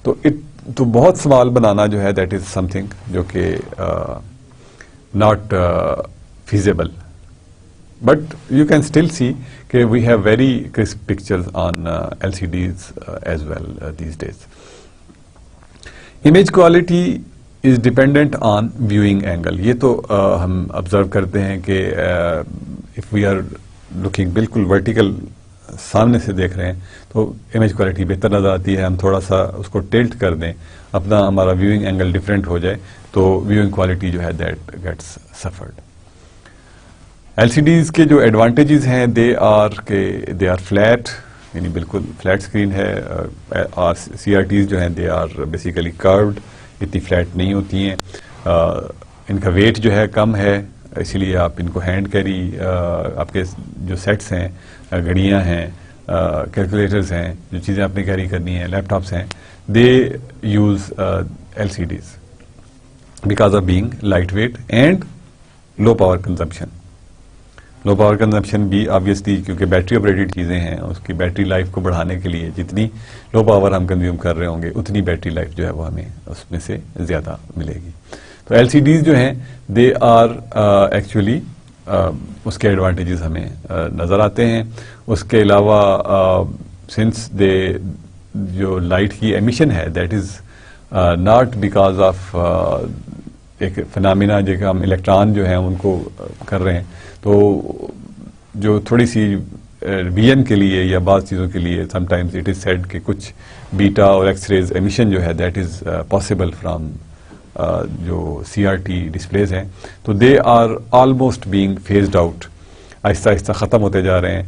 تو بہت اسمال بنانا جو ہے دیٹ از سم تھنگ جو کہ not feasible. But you can still see that we have very crisp pictures on LCDs as well these days. Image quality is dependent on viewing angle. یہ تو ہم observe کرتے ہیں کہ if we are looking بالکل vertical سامنے سے دیکھ رہے ہیں تو امیج کوالٹی بہتر نظر آتی ہے. ہم تھوڑا سا اس کو ٹلٹ کر دیں, اپنا ہمارا ویونگ اینگل ڈفرینٹ ہو جائے تو ویونگ کوالٹی جو ہے that gets suffered. L C Ds کے جو ایڈوانٹیجز ہیں دے آر فلیٹ, یعنی بالکل فلیٹ اسکرین ہے. اور سی آر ٹیز جو ہیں دے آر بیسیکلی کروڈ, اتنی فلیٹ نہیں ہوتی ہیں. ان کا ویٹ جو ہے کم ہے, اسی لیے آپ ان کو ہینڈ کیری, آپ کے جو سیٹس ہیں, گھڑیاں ہیں, کیلکولیٹرز ہیں, جو چیزیں آپ نے کیری کرنی ہیں, لیپ ٹاپس ہیں, they use L C days because of being lightweight and low power consumption. Low power consumption بھی آبویسلی کیونکہ بیٹری آپریٹڈ چیزیں ہیں, اس کی بیٹری لائف کو بڑھانے کے لیے جتنی لو پاور ہم کنزیوم کر رہے ہوں گے اتنی بیٹری لائف جو ہے وہ ہمیں اس میں سے زیادہ ملے گی. تو ایل سی ڈیز جو ہیں دے آر ایکچولی اس کے ایڈوانٹیجز ہمیں نظر آتے ہیں. اس کے علاوہ سنس دے جو لائٹ کی ایمیشن ہے that is not because of ایک فنامینا جو کہ ہم الیکٹران جو ہیں ان کو کر رہے ہیں, تو جو تھوڑی سی ویژن کے لیے یا بعض چیزوں کے لیے sometimes it is said کہ کچھ بیٹا اور ایکس ریز ایمیشن جو ہے دیٹ از پاسبل فرام جو سی آر ٹی ڈسپلیز ہیں, تو they are almost being phased out, آہستہ آہستہ ختم ہوتے جا رہے ہیں.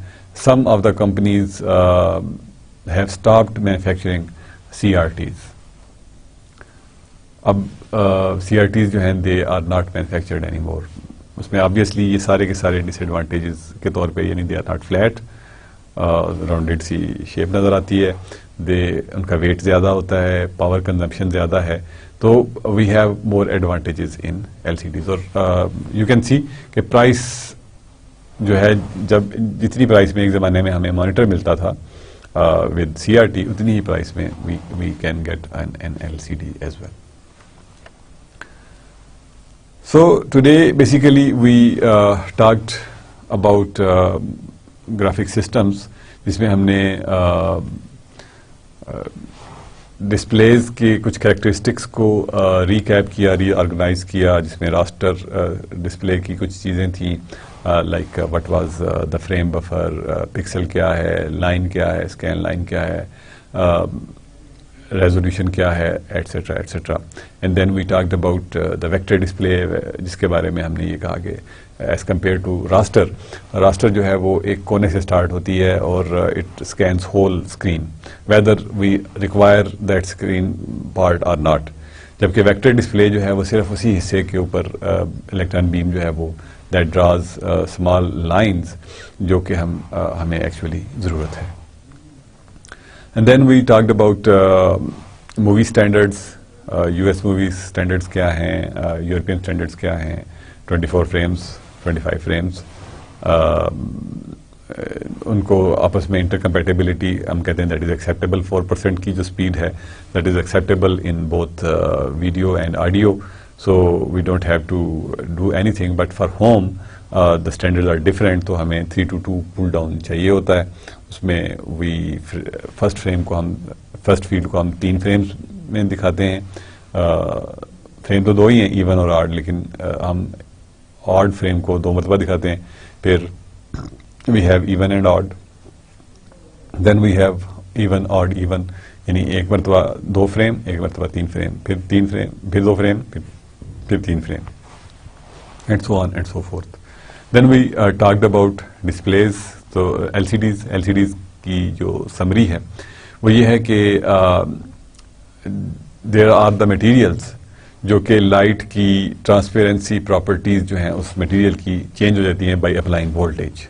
Some of the companies have stopped manufacturing CRTs. اب سی آر ٹیز جو ہیں they are not manufactured any more. اس میں آبویسلی یہ سارے کے سارے ڈس ایڈوانٹیجز کے طور پہ, یعنی they are not flat, rounded C shape نظر آتی ہے, ان کا ویٹ زیادہ ہوتا ہے, پاور کنزمپشن زیادہ ہے, تو we have more advantages in L C Ds. اور یو کین سی کہ پرائس جو ہے جب جتنی پرائس میں ایک زمانے میں ہمیں مانیٹر ملتا تھا ود سی آر ٹی, اتنی ہی پرائس میں we can get an L C D as well. So today basically we talked about graphic systems جس میں ہم نے ڈسپلیز کے کچھ کریکٹرسٹکس کو ریکیپ کیا, ری آرگنائز کیا, جس میں راسٹر ڈسپلے کی کچھ چیزیں تھیں like what was the frame buffer, pixel کیا ہے, لائن کیا ہے, اسکین لائن کیا ہے, ریزولوشن کیا ہے, etcetera etcetera. And then we talked about the vector display, جس کے بارے میں ہم نے یہ کہا کہ ایز کمپیئر ٹو راسٹر جو ہے وہ ایک کونے سے اسٹارٹ ہوتی ہے اور it scans whole screen whether we require that screen part or not, جبکہ ویکٹر ڈسپلے جو ہے وہ صرف اسی حصے کے اوپر الیکٹران بیم جو ہے وہ دیٹ ڈراز اسمال لائنز جو کہ ہمیں ایکچولی ضرورت ہے. And then we talked about movie standards, US movies standards کیا ہیں, European standards کیا ہیں, 24 frames, 25 frames, ان کو آپس میں انٹر کمپیٹیبلٹی ہم کہتے ہیں دیٹ از ایکسیپٹیبل. 4% کی جو اسپیڈ ہے that is acceptable in both video and audio, so we don't have to do anything. But for home the standards are different, تو ہمیں 3:2 پل ڈاؤن چاہیے ہوتا ہے. اس میں فرسٹ فیلڈ کو ہم 3 frames میں دکھاتے ہیں. فریم تو 2 ہی ہیں, ایون اور آڈ, لیکن ہم آڈ فریم کو 2 مرتبہ دکھاتے ہیں. پھر we have even and odd, then we have even odd even, یعنی 1 مرتبہ 2 فریم, 1 مرتبہ 3 فریم, پھر 3 فریم, پھر 2 فریم, پھر 3 frame, and so on and so forth. Then we talked about displays. تو ایل سی ڈیز کی جو سمری ہے وہ یہ ہے کہ دیر آر دا مٹیریلس جو کہ لائٹ کی ٹرانسپیرنسی پراپرٹیز جو ہیں اس مٹیریل کی چینج ہو جاتی ہیں بائی اپلائنگ وولٹیج.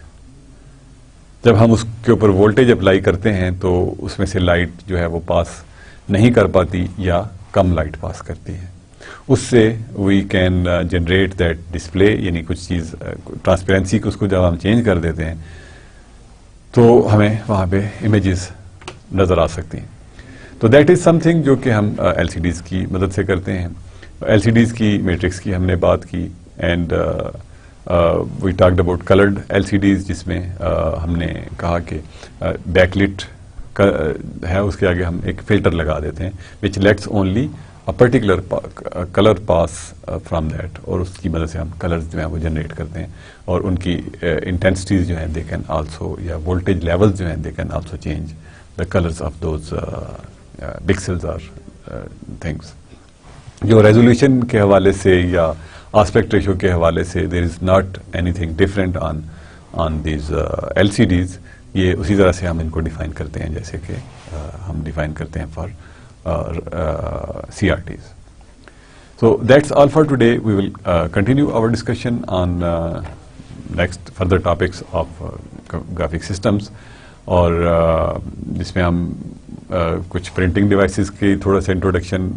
جب ہم اس کے اوپر وولٹیج اپلائی کرتے ہیں تو اس میں سے لائٹ جو ہے وہ پاس نہیں کر پاتی یا کم لائٹ پاس کرتی ہے. اس سے we can generate that display, یعنی کچھ چیز ٹرانسپیرنسی کو اس کو جب ہم چینج کر دیتے ہیں تو ہمیں وہاں پہ امیجز نظر آ سکتی ہیں. تو دیٹ از سم تھنگ جو کہ ہم ایل سی ڈیز کی مدد سے کرتے ہیں. ایل سی ڈیز کی میٹرکس کی ہم نے بات کی, and we talked about coloured LCDs جس میں ہم نے کہا کہ بیک لٹ ہے اس کے آگے ہم ایک فلٹر لگا دیتے ہیں which lets only particular colour pass from that, اور اس کی مدد سے ہم کلرز جو ہیں وہ جنریٹ کرتے ہیں, اور ان کی انٹینسٹیز جو ہیں دے کین آلسو, یا وولٹیج لیولز جو ہیں they can also change the colours of those pixels اور تھنگس. جو ریزولوشن کے حوالے سے یا آسپیکٹ ریشو کے حوالے سے there is not anything different on these LCDs. یہ اسی طرح سے ہم ان کو ڈیفائن کرتے ہیں جیسے کہ ہم ڈیفائن کرتے ہیں for CRTs. So that's all for today. We will continue our discussion on next further topics of graphic systems, اور جس میں ہم کچھ پرنٹنگ ڈیوائسز کی تھوڑا سا انٹروڈکشن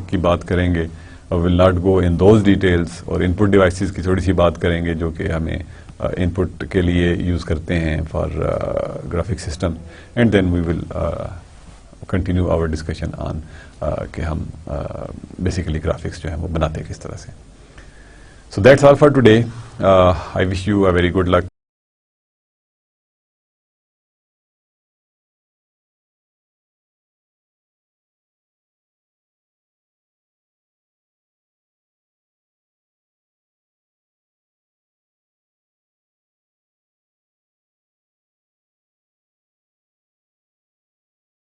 کی بات کریں گے. Will not go in those details, اور ان پٹ ڈیوائسز کی تھوڑی سی بات کریں گے جو کہ ہمیں ان پٹ کے لیے یوز کرتے ہیں for graphic system, and then we will continue our discussion on کہ ہم بیسیکلی گرافکس جو ہیں وہ بناتے ہیں کس طرح سے. So that's all for today. I wish you a very good luck.